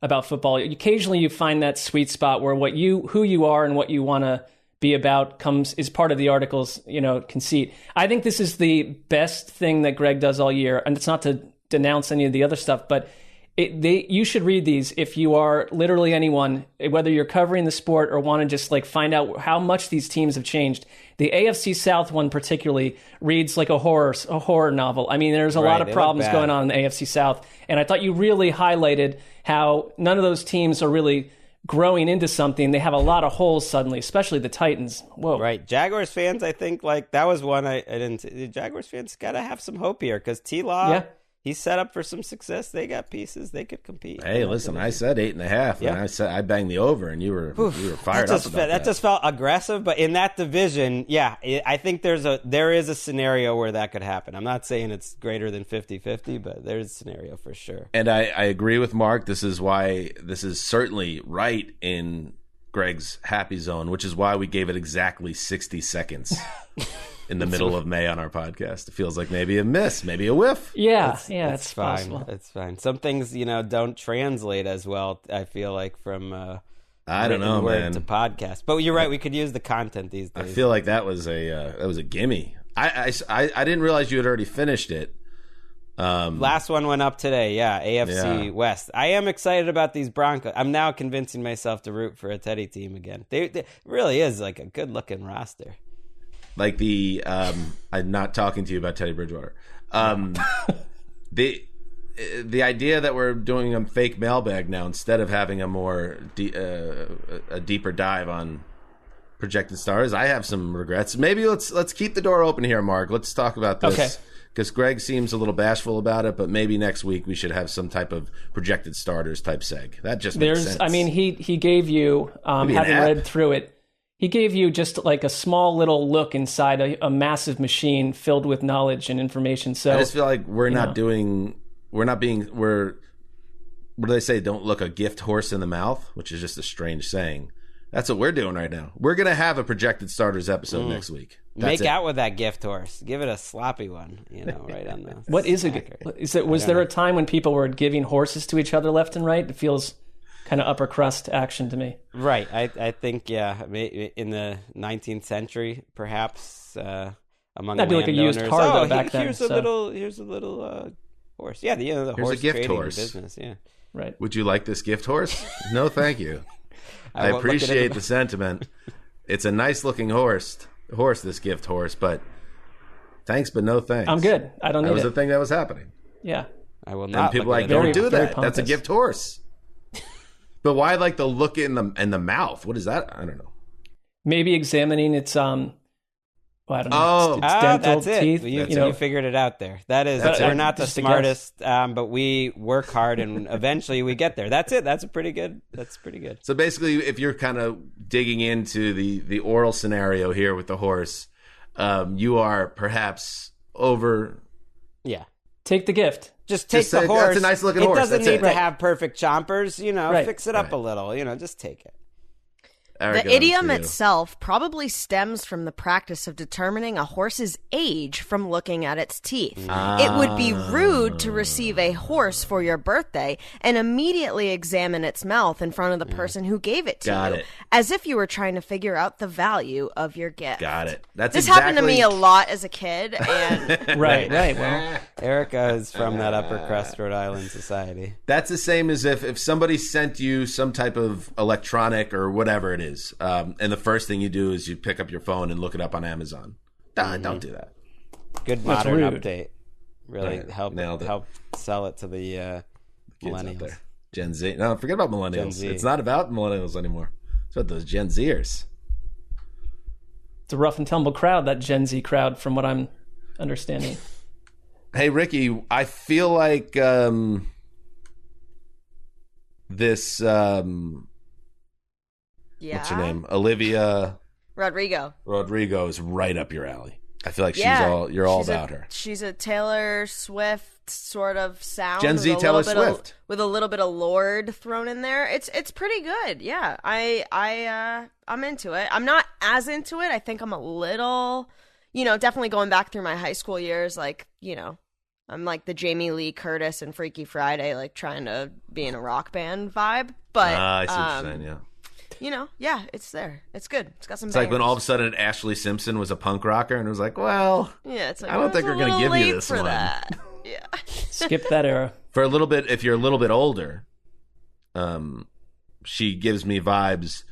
about football, occasionally you find that sweet spot where who you are and what you want to be about is part of the article's conceit. I think this is the best thing that Gregg does all year, and it's not to denounce any of the other stuff, but you should read these if you are literally anyone, whether you're covering the sport or want to just find out how much these teams have changed. The AFC South one particularly reads like a horror novel. I mean, there's a lot of problems going on in the AFC South, and I thought you really highlighted how none of those teams are really growing into something. They have a lot of holes suddenly, especially the Titans. Whoa. Right. Jaguars fans, I think, that was one I didn't... The Jaguars fans got to have some hope here, because T-Law, he's set up for some success. They got pieces. They could compete. Hey, listen, I said 8.5, and I banged the over, and you were fired up about that. That just felt aggressive, but in that division, I think there is a scenario where that could happen. I'm not saying it's greater than 50-50, but there's a scenario for sure. And I agree with Marc. This is why this is certainly right in Gregg's happy zone, which is why we gave it exactly 60 seconds. In the middle of May on our podcast. It feels like maybe a miss, maybe a whiff. It's fine. possible. It's fine. Some things, don't translate as well, I feel like, from I don't know, man, to podcast. But you're right, we could use the content these days. I feel like that was a gimme. I didn't realize you had already finished it. Last one went up today, AFC West. I am excited about these Broncos. I'm now convincing myself to root for a Teddy team again. They really is a good-looking roster. I'm not talking to you about Teddy Bridgewater. The idea that we're doing a fake mailbag now instead of having a deeper dive on projected stars, I have some regrets. Maybe let's keep the door open here, Marc. Let's talk about this. Okay. Because Gregg seems a little bashful about it, but maybe next week we should have some type of projected starters type seg. That just makes sense. I mean, he gave you, having read through it, he gave you just a small little look inside a massive machine filled with knowledge and information. So I just feel like what do they say? Don't look a gift horse in the mouth, which is just a strange saying. That's what we're doing right now. We're going to have a projected starters episode next week. Make out with that gift horse. Give it a sloppy one, right on the... What is it? Was there a time when people were giving horses to each other left and right? It feels kind of upper crust action to me. Right. I think, in the 19th century, perhaps, a among That'd be like a used landowners. car, though, back then, Here's a little horse. Yeah, the Here's horse a gift trading horse. business. Yeah. Right. Would you like this gift horse? No, thank you. I won't look at it appreciate in the sentiment. It's a nice looking horse, this gift horse, but thanks, but no thanks. I'm good. I don't need That was it. the thing that was happening. Yeah. I will And not. people look like, at it. don't do very that. That's a pompous. gift horse. But why like the look in the mouth? What is that? I don't know. Maybe examining its I don't know. Oh. Its dental that's it. teeth. You figured it out there. That is, That's we're it. not the Just a guess. smartest, but we work hard and eventually we get there. That's it. That's pretty good. So basically, if you're kind of digging into the oral scenario here with the horse, you are perhaps over. Yeah. Take the gift. Just take say, the horse. that's a nice looking horse. It doesn't That's need it. to have perfect chompers. Right. Fix it up a little. Just take it. Erica, The idiom for you. itself probably stems from the practice of determining a horse's age from looking at its teeth. It would be rude to receive a horse for your birthday and immediately examine its mouth in front of the person who gave it to Got you, it. as if you were trying to figure out the value of your gift. Got it. That's This exactly... happened to me a lot as a kid, and Right. Well, Erica is from that upper crust Rhode Island society. That's the same as if somebody sent you some type of electronic or whatever it is, and the first thing you do is you pick up your phone and look it up on Amazon. Don't do that. Good That's modern rude. update. Really Right. Nailed it. help sell it to the Kids out millennials. there. Gen Z. No, forget about millennials. Gen Z. It's not about millennials anymore. It's about those Gen Zers. it's a rough and tumble crowd, that Gen Z crowd, from what I'm understanding. Hey, Ricky, I feel like this... yeah, what's her name? Olivia Rodrigo. is right up your alley. I feel like Yeah, you're all she's about her. She's a Taylor Swift sort of sound. Gen Z with a Taylor little bit Swift. with a little bit of Lord thrown in there. It's pretty good. Yeah, I'm into it. I'm not as into it. I think I'm a little, definitely going back through my high school years. Like, I'm like the Jamie Lee Curtis and Freaky Friday, like trying to be in a rock band vibe. But I see what you're saying, yeah. Yeah, it's there. It's good. It's got some. It's like when bangers. all of a sudden Ashley Simpson was a punk rocker and it was like, well, Yeah, it's like I don't think it's we're a going to little give you late this for one. that. Yeah. Skip that era. For a little bit, if you're a little bit older, she gives me vibes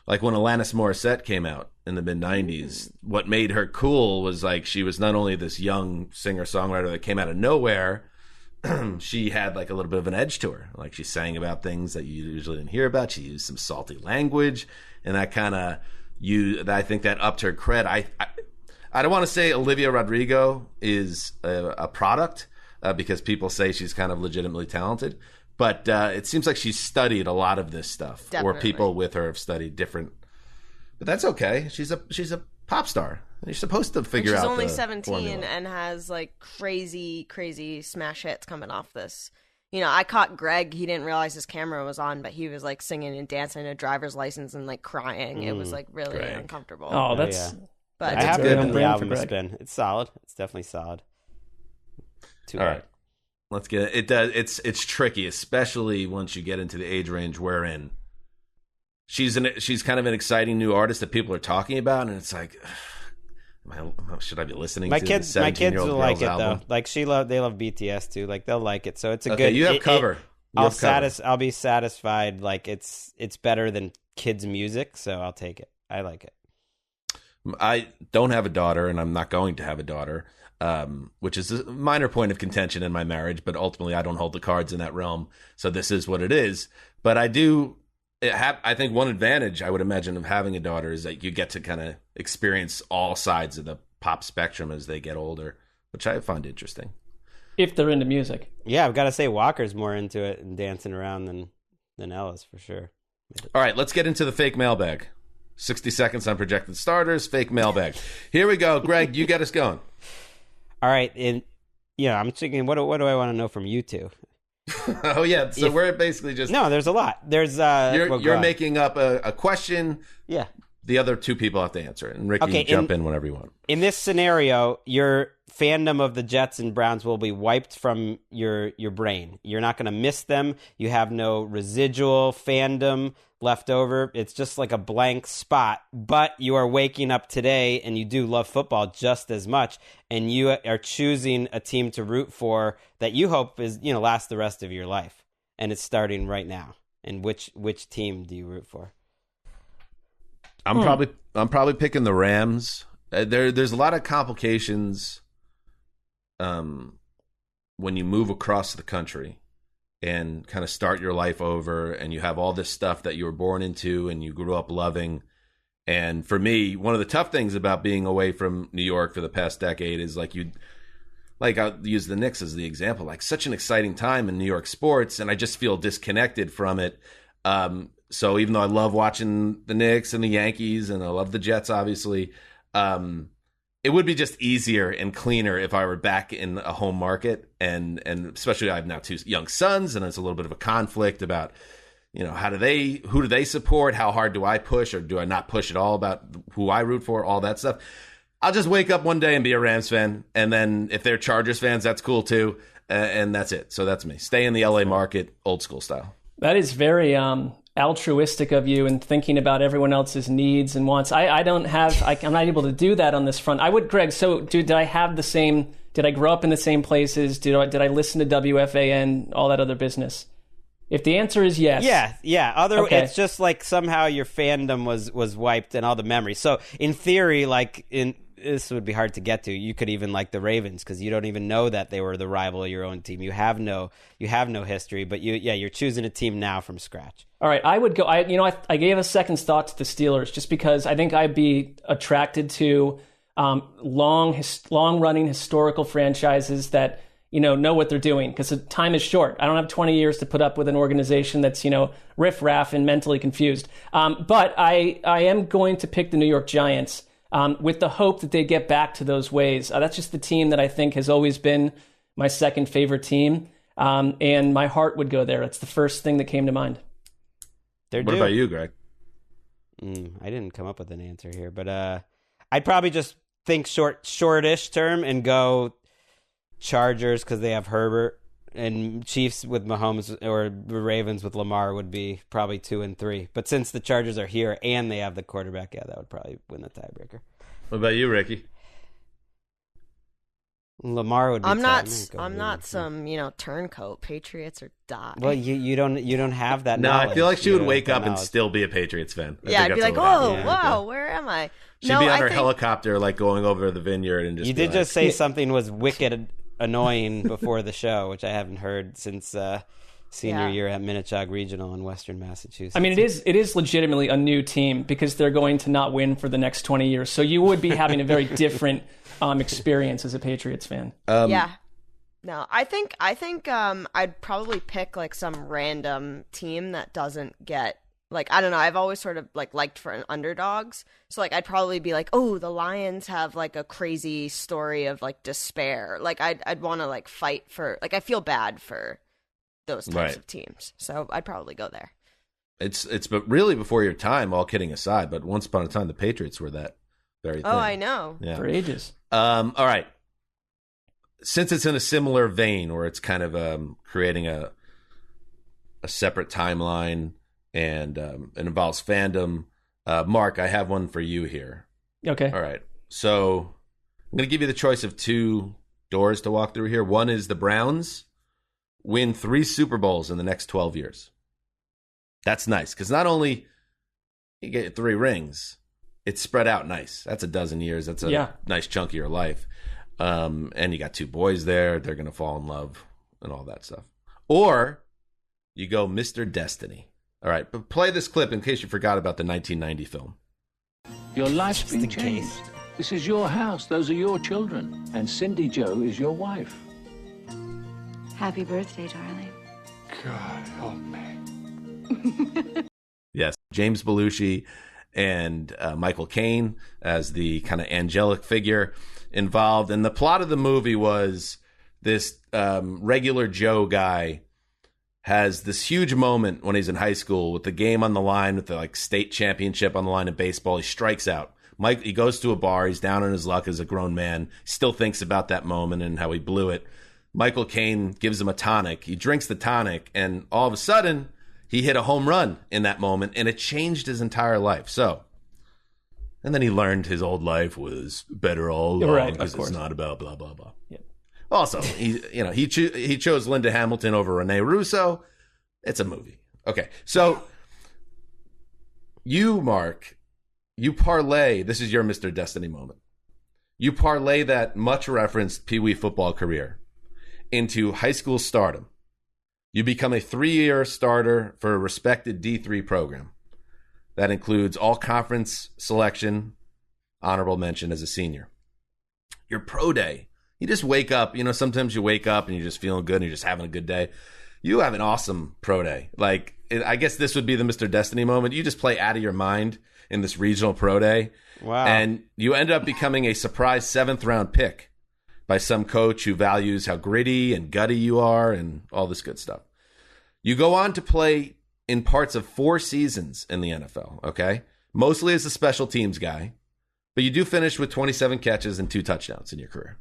like when Alanis Morissette came out in the mid-90s. What made her cool was like she was not only this young singer-songwriter that came out of nowhere, she had like a little bit of an edge to her. Like she sang about things that you usually didn't hear about. She used some salty language, and that kind of I think that upped her cred. I don't want to say Olivia Rodrigo is a product because people say she's kind of legitimately talented, but it seems like she's studied a lot of this stuff, or Definitely. people with her have studied different. But that's okay. She's a pop star. You're supposed to figure She's out. only the 17 formula. and has like crazy smash hits coming off this. I caught Gregg. He didn't realize his camera was on, but he was like singing and dancing a driver's license and like crying. It was like really Gregg. uncomfortable. Oh, that's yeah. But I have good. given On the brand album for a Gregg. spin. It's solid. It's definitely solid. Too All bad. right. Let's get it. It does. It's tricky, especially once you get into the age range we're in. She's kind of an exciting new artist that people are talking about, and it's like, should I be listening My to kids the 17-year-old will like girl's it album? though. Like they love BTS too. Like they'll like it. So it's a Okay, good. you have cover. I'll be satisfied. Like it's better than kids' music, so I'll take it. I like it. I don't have a daughter, and I'm not going to have a daughter, which is a minor point of contention in my marriage. But ultimately, I don't hold the cards in that realm, so this is what it is. But I do. I think one advantage I would imagine of having a daughter is that you get to kind of experience all sides of the pop spectrum as they get older, which I find interesting. if they're into music. Yeah, I've got to say Walker's more into it and dancing around than Ellis for sure. All right, let's get into the fake mailbag. 60 seconds on projected starters, fake mailbag. Here we go. Gregg, you get us going. All right, and I'm thinking, what do I want to know from you two? Oh yeah, so we're basically just no. There's a lot. There's you're making up a question. Yeah. the other two people have to answer it. And Ricky, jump in whenever you want. In this scenario, your fandom of the Jets and Browns will be wiped from your brain. You're not going to miss them. You have no residual fandom left over. It's just like a blank spot. But you are waking up today and you do love football just as much. And you are choosing a team to root for that you hope is, lasts the rest of your life. And it's starting right now. And which team do you root for? I'm probably picking the Rams. There's a lot of complications when you move across the country and kind of start your life over, and you have all this stuff that you were born into and you grew up loving. And for me, one of the tough things about being away from New York for the past decade is I'll use the Knicks as the example, like such an exciting time in New York sports, and I just feel disconnected from it. So even though I love watching the Knicks and the Yankees, and I love the Jets, obviously, it would be just easier and cleaner if I were back in a home market. And especially I have now two young sons, and it's a little bit of a conflict about, who do they support? How hard do I push, or do I not push at all about who I root for? All that stuff. I'll just wake up one day and be a Rams fan. And then if they're Chargers fans, that's cool too. And that's it. So that's me. Stay in the LA market, old school style. That is very altruistic of you and thinking about everyone else's needs and wants. I'm not able to do that on this front. I would, Greg, so did I grow up in the same places? Did I listen to WFAN, all that other business? If the answer is yes. Yeah. Okay. It's just like somehow your fandom was wiped and all the memories. So in theory, this would be hard to get to. You could even like the Ravens, because you don't even know that they were the rival of your own team. You have no history, but you're choosing a team now from scratch. All right, I would go. I gave a second thought to the Steelers just because I think I'd be attracted to long running historical franchises that know what they're doing, because the time is short. I don't have 20 years to put up with an organization that's riff-raff and mentally confused. But I am going to pick the New York Giants. With the hope that they get back to those ways. That's just the team that I think has always been my second favorite team, and my heart would go there. It's the first thing that came to mind. What about you, Greg? I didn't come up with an answer here, but I'd probably just think shortish term and go Chargers because they have Herbert, and Chiefs with Mahomes, or the Ravens with Lamar would be probably 2 and 3. But since the Chargers are here and they have the quarterback, that would probably win the tiebreaker. What about you, Ricky? Lamar would be. I'm not some turncoat. Patriots or die. Well, you don't have that. No, knowledge. I feel like she would wake up and still be a Patriots fan. I'd be like, wow, where am I? She'd be on her helicopter, like going over the vineyard and just. You did just say something was wicked annoying before the show, which I haven't heard since senior year at Minnetonka Regional in Western Massachusetts. I mean, it is legitimately a new team because they're going to not win for the next 20 years. So you would be having a very different experience as a Patriots fan. No, I think I'd probably pick like some random team that doesn't get. Like, I don't know, I've always sort of liked for underdogs. So I'd probably be like, oh, the Lions have like a crazy story of despair. I'd want to fight for, I feel bad for those types of teams. So I'd probably go there. It's but really before your time, all kidding aside, but once upon a time the Patriots were that very thing. Oh, I know. Yeah. For ages. All right. Since it's in a similar vein where it's kind of creating a separate timeline, and it involves fandom. Mark, I have one for you here. Okay. All right. So I'm going to give you the choice of 2 doors to walk through here. One is the Browns win 3 Super Bowls in the next 12 years. That's nice, because not only you get 3 rings, it's spread out nice. That's a dozen years. That's a nice chunk of your life. And you got 2 boys there. They're going to fall in love and all that stuff. Or you go Mr. Destiny. All right, but play this clip in case you forgot about the 1990 film. Your life's been changed. This is your house. Those are your children. And Cindy Jo is your wife. Happy birthday, darling. God help me. Yes, James Belushi and Michael Caine as the kind of angelic figure involved. And the plot of the movie was this regular Joe guy has this huge moment when he's in high school with the game on the line, with the like state championship on the line in baseball. He strikes out. Mike, he goes to a bar. He's down on his luck as a grown man. Still thinks about that moment and how he blew it. Michael Caine gives him a tonic. He drinks the tonic, and all of a sudden, he hit a home run in that moment, and it changed his entire life. So, and then he learned his old life was better all along because it's not about blah blah blah. Yeah. Also, he chose Linda Hamilton over Rene Russo. It's a movie. Okay, so you, Mark, you parlay. This is your Mr. Destiny moment. You parlay that much referenced Pee Wee football career into high school stardom. You become a 3-year starter for a respected D3 program that includes all conference selection, honorable mention as a senior. Your pro day. You just wake up, sometimes you wake up and you're just feeling good and you're just having a good day. You have an awesome pro day. Like, I guess this would be the Mr. Destiny moment. You just play out of your mind in this regional pro day. Wow. And you end up becoming a surprise 7th round pick by some coach who values how gritty and gutty you are and all this good stuff. You go on to play in parts of 4 seasons in the NFL, okay? Mostly as a special teams guy, but you do finish with 27 catches and 2 touchdowns in your career.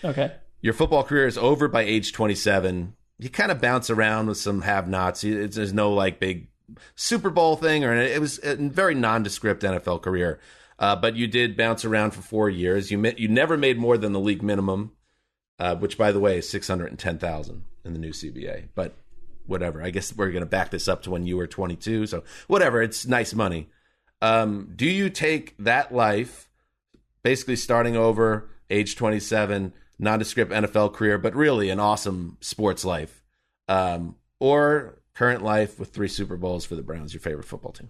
Okay. Your football career is over by age 27. You kind of bounce around with some have-nots. There's no like big Super Bowl thing, or it was a very nondescript NFL career. But you did bounce around for 4 years. You never made more than the league minimum, which, by the way, is $610,000 in the new CBA. But whatever. I guess we're going to back this up to when you were 22. So whatever. It's nice money. Do you take that life, basically starting over, age 27, nondescript NFL career, but really an awesome sports life, or current life with 3 Super Bowls for the Browns, your favorite football team?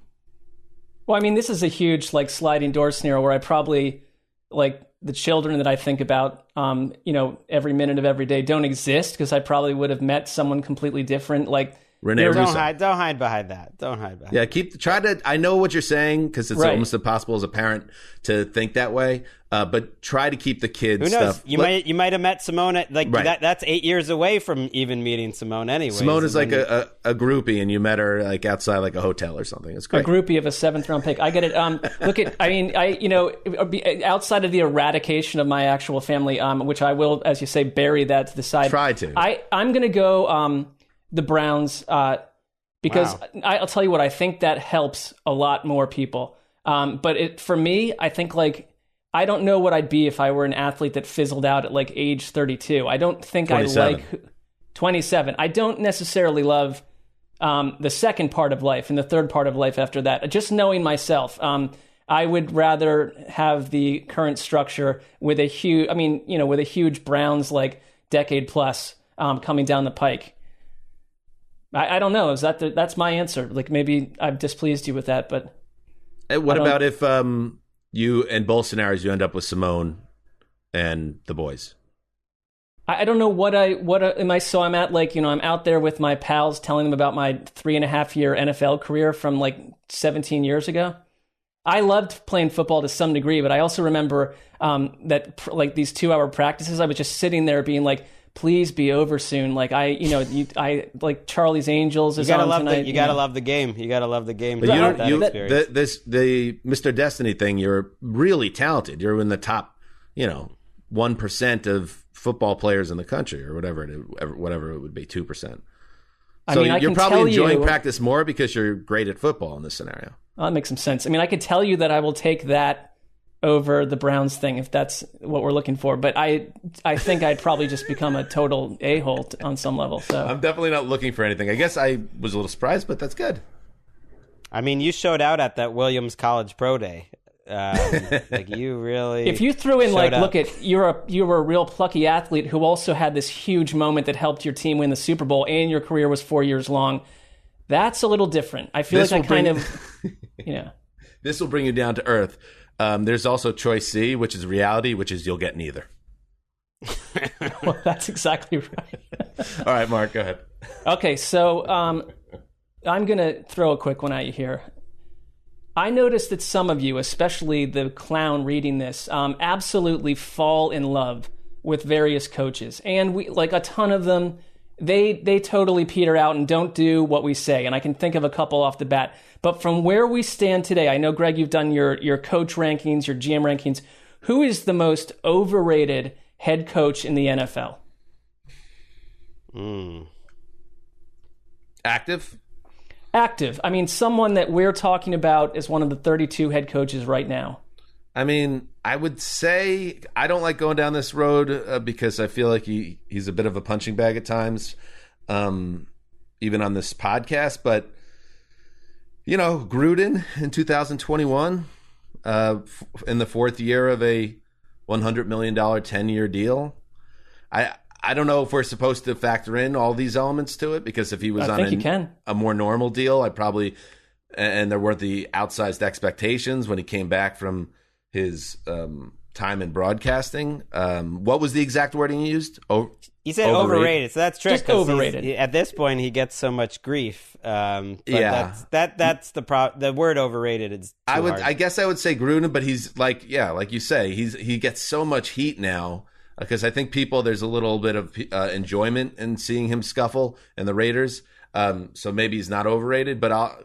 Well, I mean, this is a huge like sliding door scenario where I probably like the children that I think about, every minute of every day don't exist because I probably would have met someone completely different. Like Rene Russo. Don't hide behind that. Don't hide behind. Yeah, I know what you're saying because it's almost impossible as a parent to think that way. But try to keep the kids. Who knows? Stuff. You might have met Simone that's 8 years away from even meeting Simone anyway. Simone is like a groupie, and you met her like outside like a hotel or something. It's great. A groupie of a 7th round pick. I get it. Outside of the eradication of my actual family, which I will, as you say, bury that to the side. Try to. I'm going to go the Browns because I'll tell you what, I think that helps a lot more people. But for me, I think like. I don't know what I'd be if I were an athlete that fizzled out at like age 32. I don't think 27. I like 27. I don't necessarily love the second part of life and the third part of life after that. Just knowing myself, I would rather have the current structure with a huge Browns like decade plus coming down the pike. I don't know. That's my answer? Like maybe I've displeased you with that, but what about if you, in both scenarios, you end up with Simone and the boys? I don't know what am I? So I'm at like, I'm out there with my pals telling them about my 3.5-year NFL career from like 17 years ago. I loved playing football to some degree, but I also remember that like these 2-hour practices, I was just sitting there being like, please be over soon. Like I like Charlie's Angels is on tonight. You gotta love the game. You gotta love the game. But the Mr. Destiny thing, you're really talented. You're in the top, 1% of football players in the country, or whatever it would be, 2%. So you're probably enjoying practice more because you're great at football in this scenario. Well, that makes some sense. I mean, I could tell you that I will take that over the Browns thing if that's what we're looking for, but I think I'd probably just become a total a-hole on some level. So I'm definitely not looking for anything. I guess I was a little surprised, but that's good. I mean, you showed out at that Williams College Pro Day. Like you really. If you threw in like, look at you were a real plucky athlete who also had this huge moment that helped your team win the Super Bowl, and your career was 4 years long. That's a little different. I feel This will bring you down to earth. There's also choice C, which is reality, which is you'll get neither. Well, that's exactly right. All right, Mark, go ahead. Okay, so I'm going to throw a quick one at you here. I noticed that some of you, especially the clown reading this, absolutely fall in love with various coaches. And we, like a ton of them, they totally peter out and don't do what we say. And I can think of a couple off the bat. But from where we stand today, I know, Gregg, you've done your coach rankings, your GM rankings. Who is the most overrated head coach in the NFL? Active? Active. I mean, someone that we're talking about as one of the 32 head coaches right now. I mean, I would say I don't like going down this road because I feel like he's a bit of a punching bag at times, even on this podcast. But, Gruden in 2021, in the fourth year of a $100 million 10-year deal. I don't know if we're supposed to factor in all these elements to it, because if he was on a more normal deal, and there weren't the outsized expectations when he came back from his time in broadcasting. What was the exact wording he used? He said overrated, so that's tricky. Just overrated. At this point, he gets so much grief. But yeah, that's the word overrated is too hard. I guess I would say Gruden, but he's like you say, he gets so much heat now because I think there's a little bit of enjoyment in seeing him scuffle in the Raiders. So maybe he's not overrated, but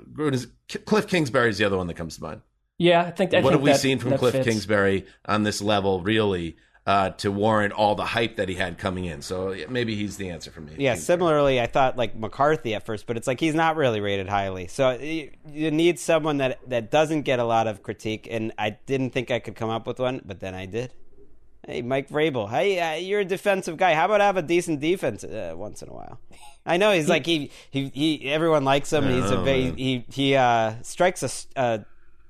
Cliff Kingsbury is the other one that comes to mind. Yeah, I think what have we seen from Cliff Kingsbury on this level, really, to warrant all the hype that he had coming in? So maybe he's the answer for me. Yeah, similarly, I thought like McCarthy at first, but it's like he's not really rated highly. So you need someone that doesn't get a lot of critique, and I didn't think I could come up with one, but then I did. Hey, Mike Vrabel. Hey, you're a defensive guy. How about have a decent defense once in a while? I know he's like he everyone likes him. He strikes a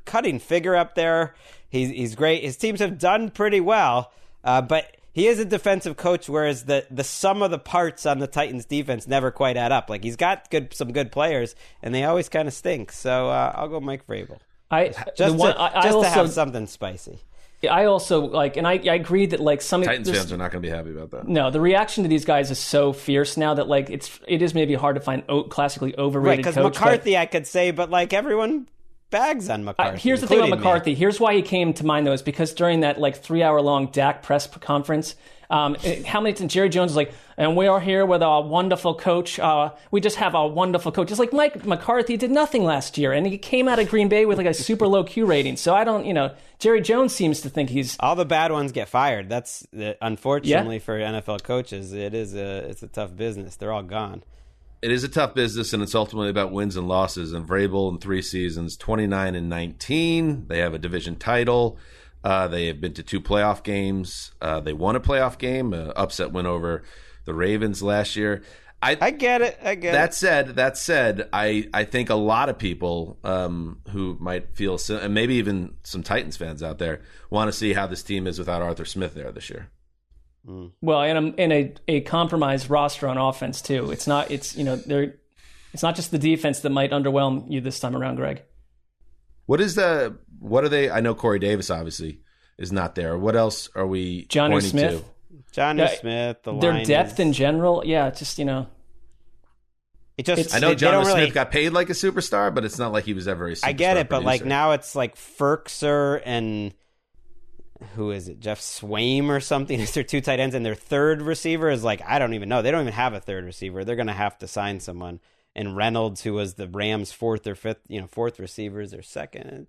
cutting figure up there. He's great. His teams have done pretty well, but he is a defensive coach, whereas the sum of the parts on the Titans defense never quite add up. Like, he's got some good players, and they always kind of stink. So I'll go Mike Vrabel. To have something spicy. I also and I agree that some Titans fans are not going to be happy about that. No, the reaction to these guys is so fierce now that it is maybe hard to find classically overrated coach. Right, because McCarthy I could say, but everyone bags on McCarthy. Here's the thing about McCarthy. Here's why he came to mind, though, is because during that 3-hour-long Dak press conference, how many times Jerry Jones was like, and we are here with our wonderful coach. We just have our wonderful coach. It's like Mike McCarthy did nothing last year, and he came out of Green Bay with a super low Q rating. So I don't, Jerry Jones seems to think he's... All the bad ones get fired. That's unfortunately for NFL coaches. It's a tough business. They're all gone. It is a tough business, and it's ultimately about wins and losses. And Vrabel in 3 seasons, 29-19. They have a division title. They have been to 2 playoff games. They won a playoff game, an upset win over the Ravens last year. I get it. That said, I think a lot of people who might feel, and maybe even some Titans fans out there, want to see how this team is without Arthur Smith there this year. Well, and a compromised roster on offense too. It's not just the defense that might underwhelm you this time around, Gregg. What are they? I know Corey Davis obviously is not there. What else are we pointing Smith? to? Johnny Smith, their depth in general. Yeah, just I know Johnny Smith got paid like a superstar, but it's not like he was ever a superstar. I get it, producer. but now it's like Ferkser and who is it? Jeff Swaim or something. Is their 2 tight ends, and their third receiver is I don't even know. They don't even have a third receiver. They're going to have to sign someone. And Reynolds, who was the Rams' 4th or 5th, 4th receiver, is their second.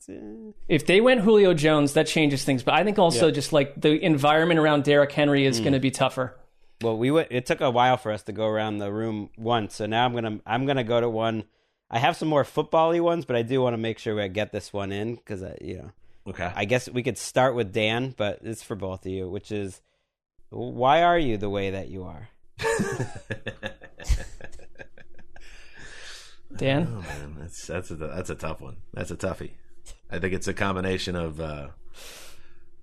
If they went Julio Jones, that changes things. But I think also just the environment around Derrick Henry is going to be tougher. Well, it took a while for us to go around the room once, so now I'm gonna go to one. I have some more football-y ones, but I do want to make sure we get this one in because Okay. I guess we could start with Dan, but it's for both of you, which is, why are you the way that you are? Dan? Oh, man. That's a tough one. That's a toughie. I think it's a combination of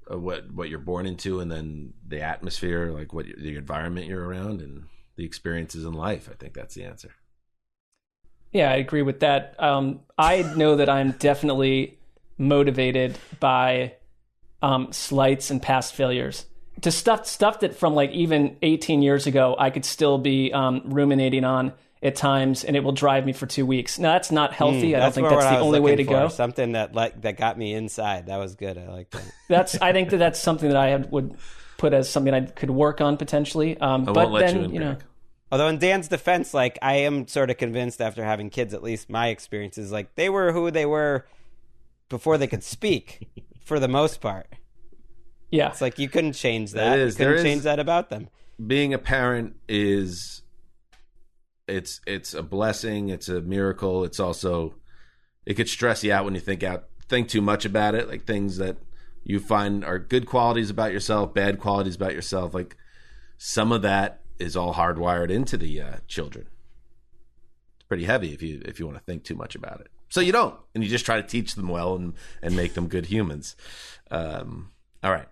what you're born into, and then the atmosphere, like the environment you're around, and the experiences in life. I think that's the answer. Yeah, I agree with that. I know that I'm definitely motivated by slights and past failures. To stuff that from even 18 years ago, I could still be ruminating on at times, and it will drive me for 2 weeks. Now, that's not healthy. I don't think that's the only way to go. Something that got me inside. That was good. I like that. I think that's something that I would put as something I could work on potentially. I won't let you in, Although in Dan's defense, like, I am sort of convinced after having kids, at least my experience is like they were who they were before they could speak for the most part. Yeah. It's like you couldn't change that. It is. You couldn't change that about them. Being a parent is it's a blessing, it's a miracle. It's also, it could stress you out when you think too much about it, like things that you find are good qualities about yourself, bad qualities about yourself. Like some of that is all hardwired into the children. It's pretty heavy if you want to think too much about it. So you don't, and you just try to teach them well and make them good humans. All right,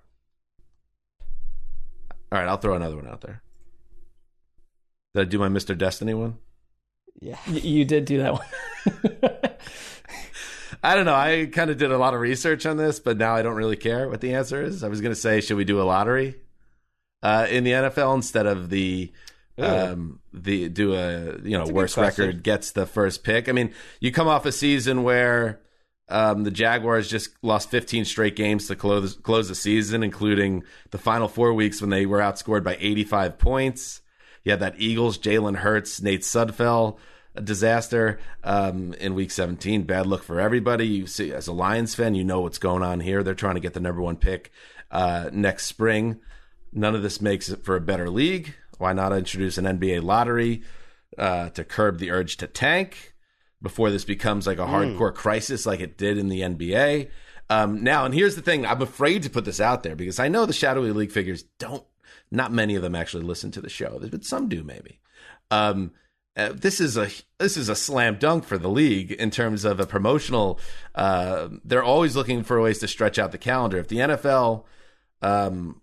I'll throw another one out there. Did I do my Mr. Destiny one? Yeah, you did do that one. I don't know. I kind of did a lot of research on this, but now I don't really care what the answer is. I was going to say, should we do a lottery in the NFL instead of worst record gets the first pick? I mean, you come off a season where the Jaguars just lost 15 straight games to close the season, including the final 4 weeks when they were outscored by 85 points. You had that Eagles, Jalen Hurts, Nate Sudfeld disaster in week 17. Bad look for everybody. You see, as a Lions fan, you know what's going on here. They're trying to get the number one pick next spring. None of this makes it for a better league. Why not introduce an NBA lottery to curb the urge to tank before this becomes like a hardcore crisis like it did in the NBA? Now, and here's the thing. I'm afraid to put this out there because I know the shadowy league figures not many of them actually listen to the show, but some do maybe. This is a slam dunk for the league in terms of a promotional. They're always looking for ways to stretch out the calendar. If the NFL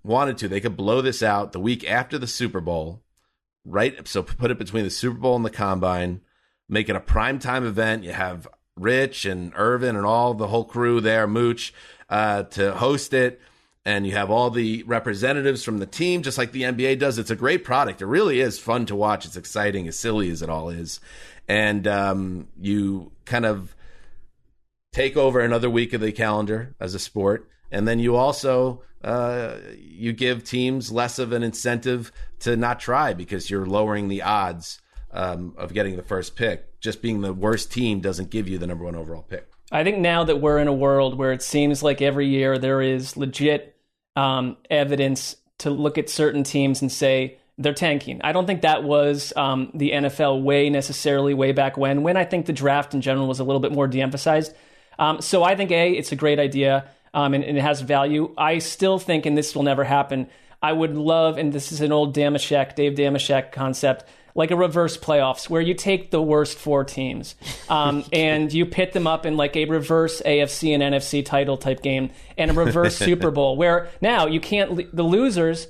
wanted to, they could blow this out the week after the Super Bowl, right? So put it between the Super Bowl and the Combine, make it a primetime event. You have Rich and Irvin and all the whole crew there, Mooch, to host it. And you have all the representatives from the team, just like the NBA does. It's a great product. It really is fun to watch. It's exciting, as silly as it all is. And you kind of take over another week of the calendar as a sport. And then you also you give teams less of an incentive to not try because you're lowering the odds of getting the first pick. Just being the worst team doesn't give you the number one overall pick. I think now that we're in a world where it seems like every year there is legit evidence to look at certain teams and say they're tanking. I don't think that was the NFL way back when I think the draft in general was a little bit more de-emphasized. So I think, it's a great idea and it has value. I still think, and this will never happen, I would love, and this is an old Dave Damashek concept, like a reverse playoffs where you take the worst four teams and you pit them up in like a reverse AFC and NFC title type game and a reverse Super Bowl where now you can't, the losers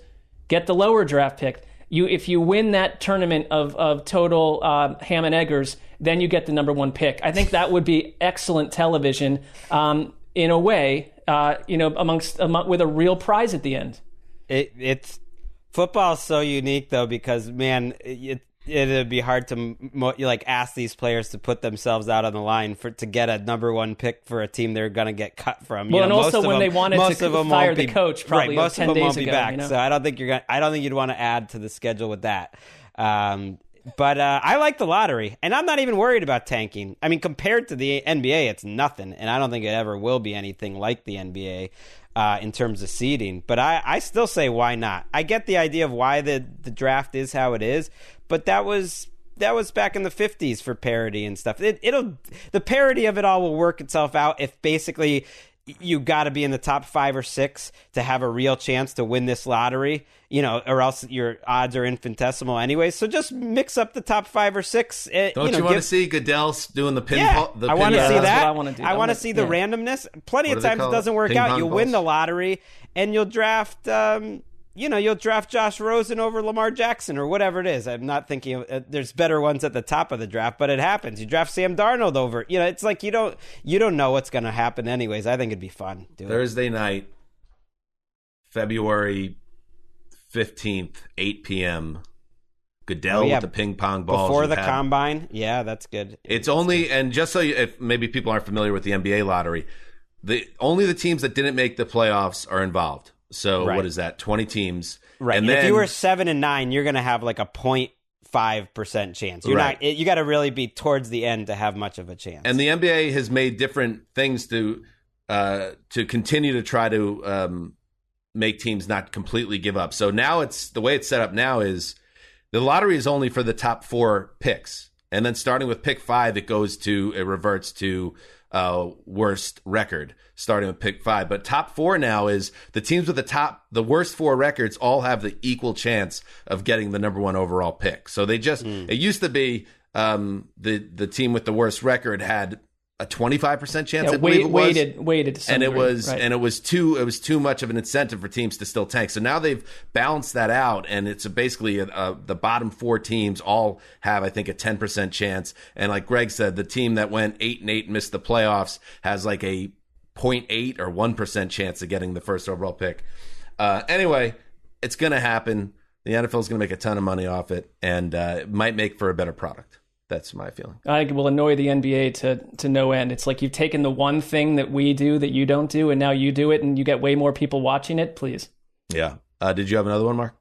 get the lower draft pick. If you win that tournament of total ham and eggers, then you get the number one pick. I think that would be excellent television in a way, with a real prize at the end. It's football is so unique though because man, it'd be hard to ask these players to put themselves out on the line to get a number one pick for a team they're going to get cut from. Well, and also when they wanted to fire the coach, probably most 10 of them days won't be ago, back. So I don't think you'd want to add to the schedule with that. But I like the lottery, and I'm not even worried about tanking. I mean, compared to the NBA, it's nothing, and I don't think it ever will be anything like the NBA. In terms of seeding, but I still say why not? I get the idea of why the draft is how it is, but that was back in the 50s for parity and stuff. The parity of it all will work itself out if basically you got to be in the top 5 or 6 to have a real chance to win this lottery, or else your odds are infinitesimal anyway. So just mix up the top 5 or 6. Don't you want to see Goodell doing the pin? Yeah, I want to see that. I want to do. I want to see the randomness. Plenty of times it doesn't work out. You'll win the lottery and you'll draft. You'll draft Josh Rosen over Lamar Jackson or whatever it is. I'm not thinking there's better ones at the top of the draft, but it happens. You draft Sam Darnold over. It's like you don't know what's going to happen anyways. I think it'd be fun. Thursday night, February 15th, 8 p.m. Goodell with the ping pong balls before the combine. Yeah, that's good. It's only, and just so if maybe people aren't familiar with the NBA lottery, only the teams that didn't make the playoffs are involved. So what is that? 20 teams. Right. And then, if you were 7 and 9, you're going to have like a 5% chance. You're Right. not. You got to really be towards the end to have much of a chance. And the NBA has made different things to continue to try to make teams not completely give up. So now the way it's set up now is the lottery is only for the top 4 picks. And then starting with pick 5, it reverts to worst record starting with pick 5. But top 4 now is the teams with the worst 4 records all have the equal chance of getting the number 1 overall pick. So they just, it used to be the team with the worst record had a 25% chance. I believe it was. Weighted to some and it degree, was right. and it was too much of an incentive for teams to still tank. So now they've balanced that out, and it's basically the bottom 4 teams all have, I think, a 10% chance. And like Gregg said, the team that went 8-8 and missed the playoffs has like a 0.8 or 1% chance of getting the first overall pick. Anyway, it's going to happen. The NFL is going to make a ton of money off it, and it might make for a better product. That's my feeling. I think it will annoy the NBA to no end. It's like you've taken the one thing that we do that you don't do, and now you do it, and you get way more people watching it. Please. Yeah. Did you have another one, Mark?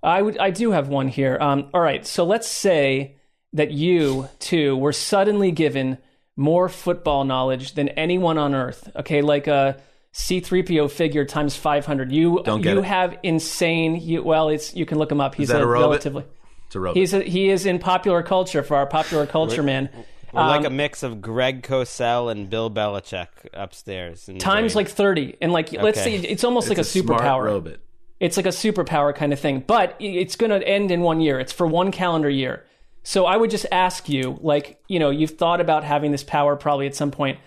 I do have one here. All right. So let's say that you, too, were suddenly given more football knowledge than anyone on Earth. Okay, like a C-3PO figure times 500. You have insane. You can look him up. He's Is that a robot? relatively. It's a robot. He is in popular culture for our popular culture man. We're like a mix of Gregg Cosell and Bill Belichick upstairs. Times like 30, and let's say it's almost like a superpower. Smart robot. It's like a superpower kind of thing, but it's going to end in 1 year. It's for 1 calendar year. So I would just ask you, you've thought about having this power probably at some point.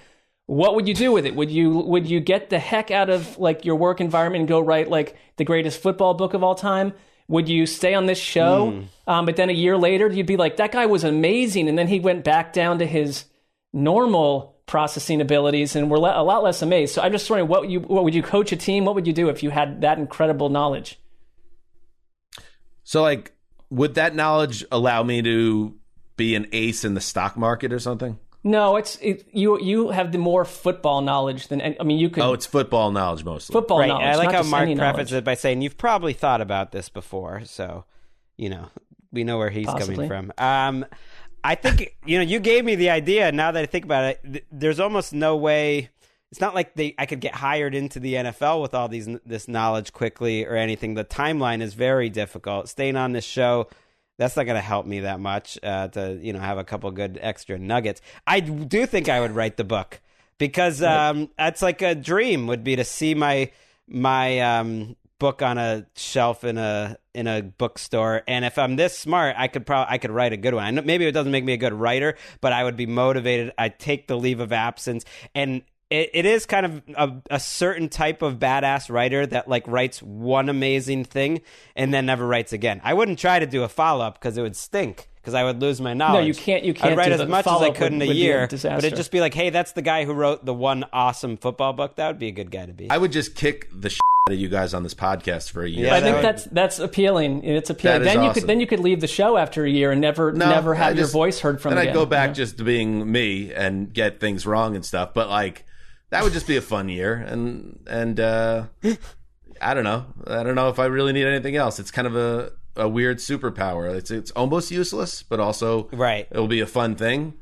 What would you do with it? Would you get the heck out of your work environment and go write the greatest football book of all time? Would you stay on this show? But then a year later, you'd be like, that guy was amazing. And then he went back down to his normal processing abilities and we're a lot less amazed. So I'm just wondering, what would you coach a team? What would you do if you had that incredible knowledge? So would that knowledge allow me to be an ace in the stock market or something? No, you have the more football knowledge than you could. Oh, it's football knowledge mostly. Football right. knowledge. I like not how just Mark any prefaced knowledge. it by saying you've probably thought about this before, so we know where he's Possibly. coming from. I think you gave me the idea. Now that I think about it, there's almost no way. It's not like I could get hired into the NFL with all this knowledge quickly or anything. The timeline is very difficult. Staying on this show, that's not going to help me that much to have a couple good extra nuggets. I do think I would write the book because that's like a dream would be to see my book on a shelf in a bookstore, and if I'm this smart, I could write a good one. I know maybe it doesn't make me a good writer, but I would be motivated. I'd take the leave of absence, and it is kind of a certain type of badass writer that writes one amazing thing and then never writes again. I wouldn't try to do a follow-up because it would stink, because I would lose my knowledge. No, you can't. I'd write do as the much as I follow-up could in a would be year, disaster. but it'd just be like, hey, that's the guy who wrote the one awesome football book. That would be a good guy to be. I would just kick the shit out of you guys on this podcast for a year. Yeah, I think that's appealing. It's appealing. That is Then awesome. you could leave the show after a year and never have your voice heard from then again. I'd go back just to being me and get things wrong and stuff. But that would just be a fun year, and I don't know. I don't know if I really need anything else. It's kind of a weird superpower. It's almost useless, but also it'll be a fun thing.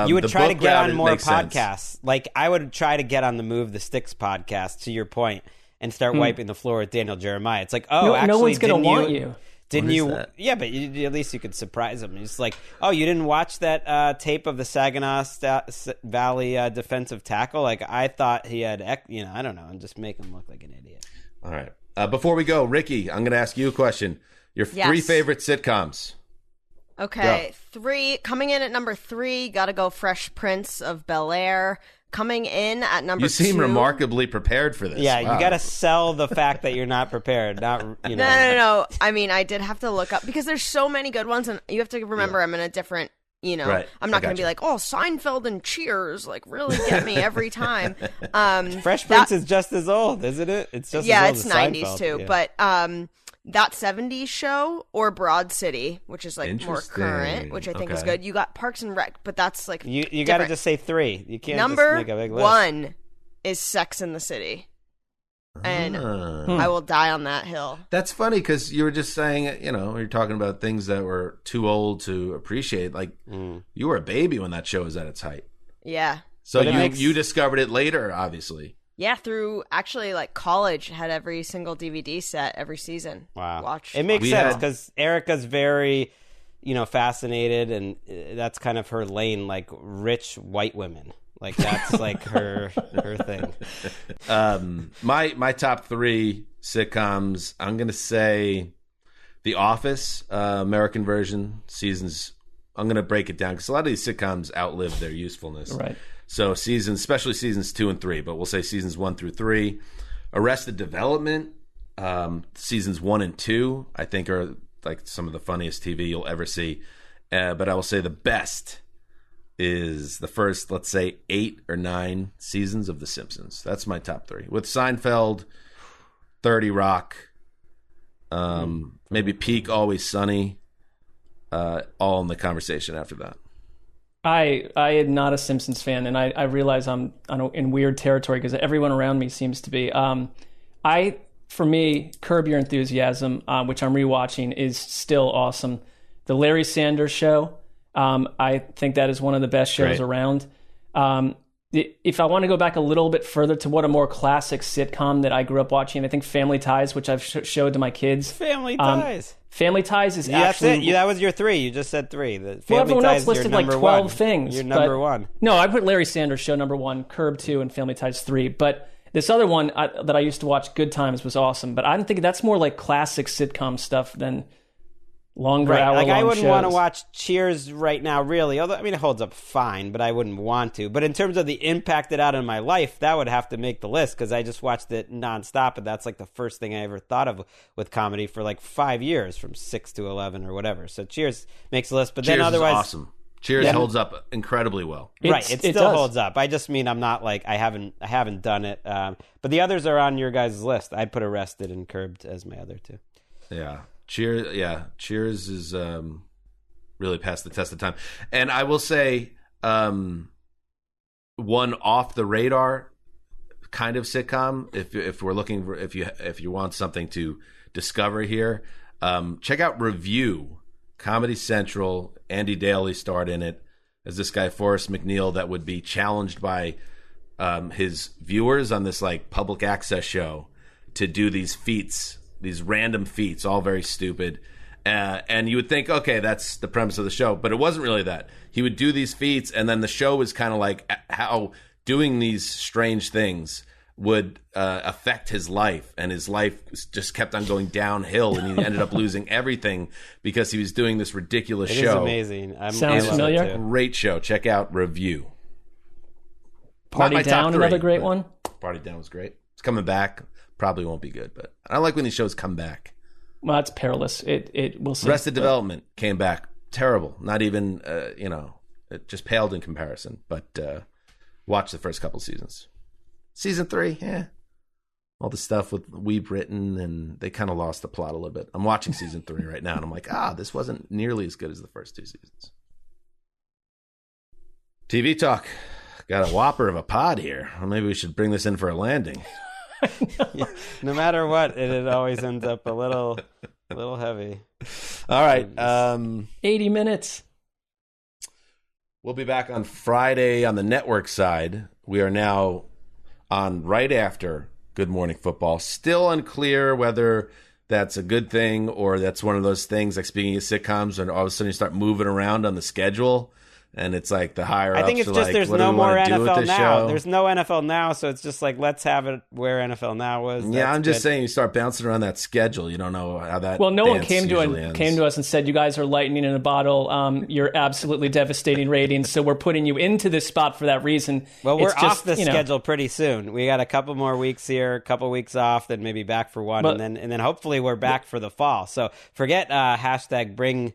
You would try to get on more podcasts. podcasts. I would try to get on the Move the Sticks podcast, to your point, and start wiping the floor with Daniel Jeremiah. It's like, no one's going to want you. Didn't you? Yeah, but at least you could surprise them. It's like, oh, you didn't watch that tape of the Saginaw Valley defensive tackle? I thought he had, I don't know, and just make him look like an idiot. All right. Before we go, Ricky, I'm going to ask you a question. Your 3 favorite sitcoms. Okay, 3 coming in at number 3. Got to go Fresh Prince of Bel-Air. Coming in at number 2. You seem remarkably prepared for this. Yeah, wow. You got to sell the fact that you're not prepared. Not No. I mean, I did have to look up because there's so many good ones, and you have to remember I'm in a different. Right. I'm not going to be like, oh, Seinfeld and Cheers, really get me every time. Fresh Prince is just as old, isn't it? It's just as old it's as 90s Seinfeld. too. Yeah. But That 70s Show or Broad City, which is more current, which I think is good. You got Parks and Rec, but that's you got to just say 3. You can't Number just make a big list. 1 is Sex in the City. and I will die on that hill. That's funny because you were just saying, you're talking about things that were too old to appreciate. Like, you were a baby when that show was at its height. Yeah. So you discovered it later, obviously. Yeah, through actually like college, had every single DVD set every season. Wow. It makes sense because Erica's very, fascinated, and that's kind of her lane, like rich white women. Like that's like her thing. My top 3 sitcoms, I'm going to say The Office, American version, seasons. I'm going to break it down because a lot of these sitcoms outlive their usefulness. Right. So especially seasons 2 and 3, but we'll say seasons 1 through 3. Arrested Development, seasons 1 and 2, I think are like some of the funniest TV you'll ever see. But I will say the best is the first, let's say, 8 or 9 seasons of The Simpsons. That's my top 3. With Seinfeld, 30 Rock, maybe peak Always Sunny, all in the conversation after that. I am not a Simpsons fan, and I realize I'm in weird territory because everyone around me seems to be. For me, Curb Your Enthusiasm, which I'm rewatching, is still awesome. The Larry Sanders Show, I think that is one of the best shows around. If I want to go back a little bit further to what a more classic sitcom that I grew up watching, I think Family Ties, which I've showed to my kids. Family Ties. Family Ties is That's actually... it. That was your 3. You just said 3. Everyone else listed like 12 things. You're number 1. No, I put Larry Sanders Show number 1, Curb 2, and Family Ties 3. But this other one that I used to watch, Good Times, was awesome. But I'm thinking that's more like classic sitcom stuff than longer hour-long I wouldn't shows. want to watch Cheers right now, really. Although, it holds up fine, but I wouldn't want to. But in terms of the impact it had on my life, that would have to make the list because I just watched it nonstop, and that's like the first thing I ever thought of with comedy for like 5 years, from 6 to 11 or whatever. So Cheers makes the list, but Cheers then otherwise, is awesome. Cheers holds up incredibly well. Right, it still holds up. I just mean I'm not like I haven't done it. But the others are on your guys' list. I'd put Arrested and Curbed as my other 2. Yeah. Cheers is really past the test of time. And I will say one off the radar kind of sitcom, if we're looking for, if you want something to discover here, check out Review. Comedy Central. Andy Daly starred in it as this guy Forrest McNeil that would be challenged by his viewers on this like public access show to do these feats, these random feats, all very stupid. And you would think, okay, that's the premise of the show, but it wasn't really that. He would do these feats, and then the show was kind of like how doing these strange things would affect his life, and his life just kept on going downhill, and he ended up losing everything because he was doing this ridiculous show. It is amazing. Sounds familiar. Great show. Check out Review. Party Down, another great one. Party Down was great. It's coming back. Probably won't be good, but I don't like when these shows come back. Well, it's perilous. It will see. Arrested Development came back terrible. Not even it just paled in comparison. But watch the first couple seasons. Season 3, all the stuff with We've Written, and they kind of lost the plot a little bit. I'm watching season 3 right now, and I'm like, this wasn't nearly as good as the first 2 seasons. TV talk. Got a whopper of a pod here. Well, maybe we should bring this in for a landing. No matter what, it always ends up a little heavy. All right. 80 minutes. We'll be back on Friday on the network side. We are now on right after Good Morning Football. Still unclear whether that's a good thing or that's one of those things, like speaking of sitcoms, and all of a sudden you start moving around on the schedule. And it's like the higher ups. I think it's are just like, there's what do no we more wanna do with NFL this Now. show? There's no NFL Now, so it's just like, let's have it where NFL Now was. Yeah, I'm just saying, you start bouncing around that schedule. You don't know how that. Well, no one dance came usually ends. to us and said, "You guys are lightning in a bottle. You're absolutely devastating ratings. So we're putting you into this spot for that reason." Well, we're It's just, off the schedule pretty soon. We got a couple more weeks here, a couple weeks off, then maybe back for one, and then hopefully we're back for the fall. So forget hashtag bring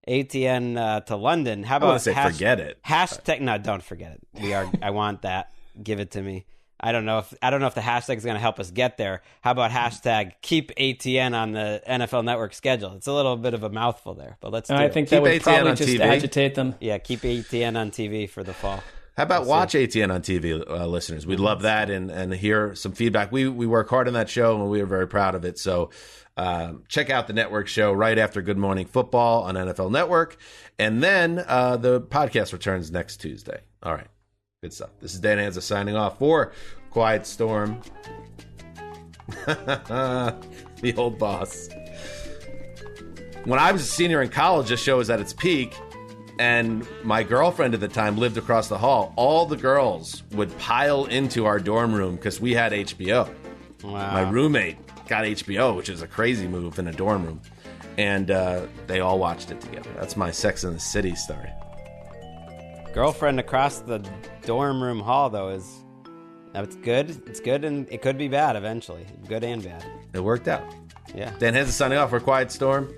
ATN to London. How about forget it? Hashtag no, don't forget it. We are. I want that. Give it to me. I don't know if the hashtag is going to help us get there. How about hashtag keep ATN on the NFL Network schedule? It's a little bit of a mouthful there, but let's do it. I think that would probably just agitate them. Yeah, keep ATN on TV for the fall. How about watch ATN on TV, listeners? We'd love that and hear some feedback. We work hard on that show, and we are very proud of it. So check out the network show right after Good Morning Football on NFL Network. And then the podcast returns next Tuesday. All right. Good stuff. This is Dan Hanzus signing off for Quiet Storm. The old boss. When I was a senior in college, this show was at its peak. And my girlfriend at the time lived across the hall. All the girls would pile into our dorm room because we had HBO. Wow. My roommate got HBO, which is a crazy move in a dorm room. And they all watched it together. That's my Sex and the City story. Girlfriend across the dorm room hall, though, it's good. It's good, and it could be bad eventually. Good and bad. It worked out. Yeah. Dan Hanzus signing off for Quiet Storm.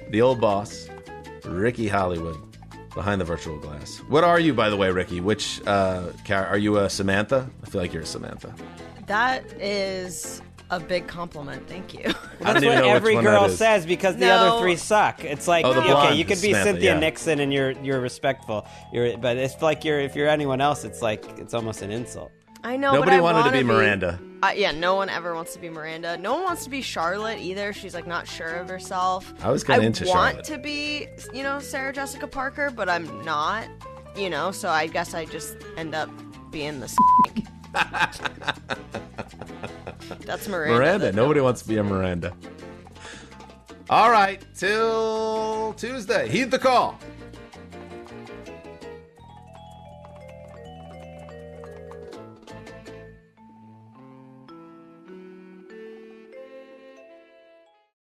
The old boss. Ricky Hollywood, behind the virtual glass. What are you, by the way, Ricky? Which are you a Samantha? I feel like you're a Samantha. That is a big compliment. Thank you. That's what every girl says because the other three suck. It's like, okay, you could be Samantha, Cynthia Nixon and you're respectful. But it's like if you're anyone else, it's like it's almost an insult. I know. Nobody but wanted to be Miranda. Yeah, no one ever wants to be Miranda. No one wants to be Charlotte either. She's like not sure of herself. I was kind of into Charlotte. I want to be, Sarah Jessica Parker, but I'm not. So I guess I just end up being the snake. That's Miranda. Nobody wants to be a Miranda. All right, till Tuesday. Heed the call.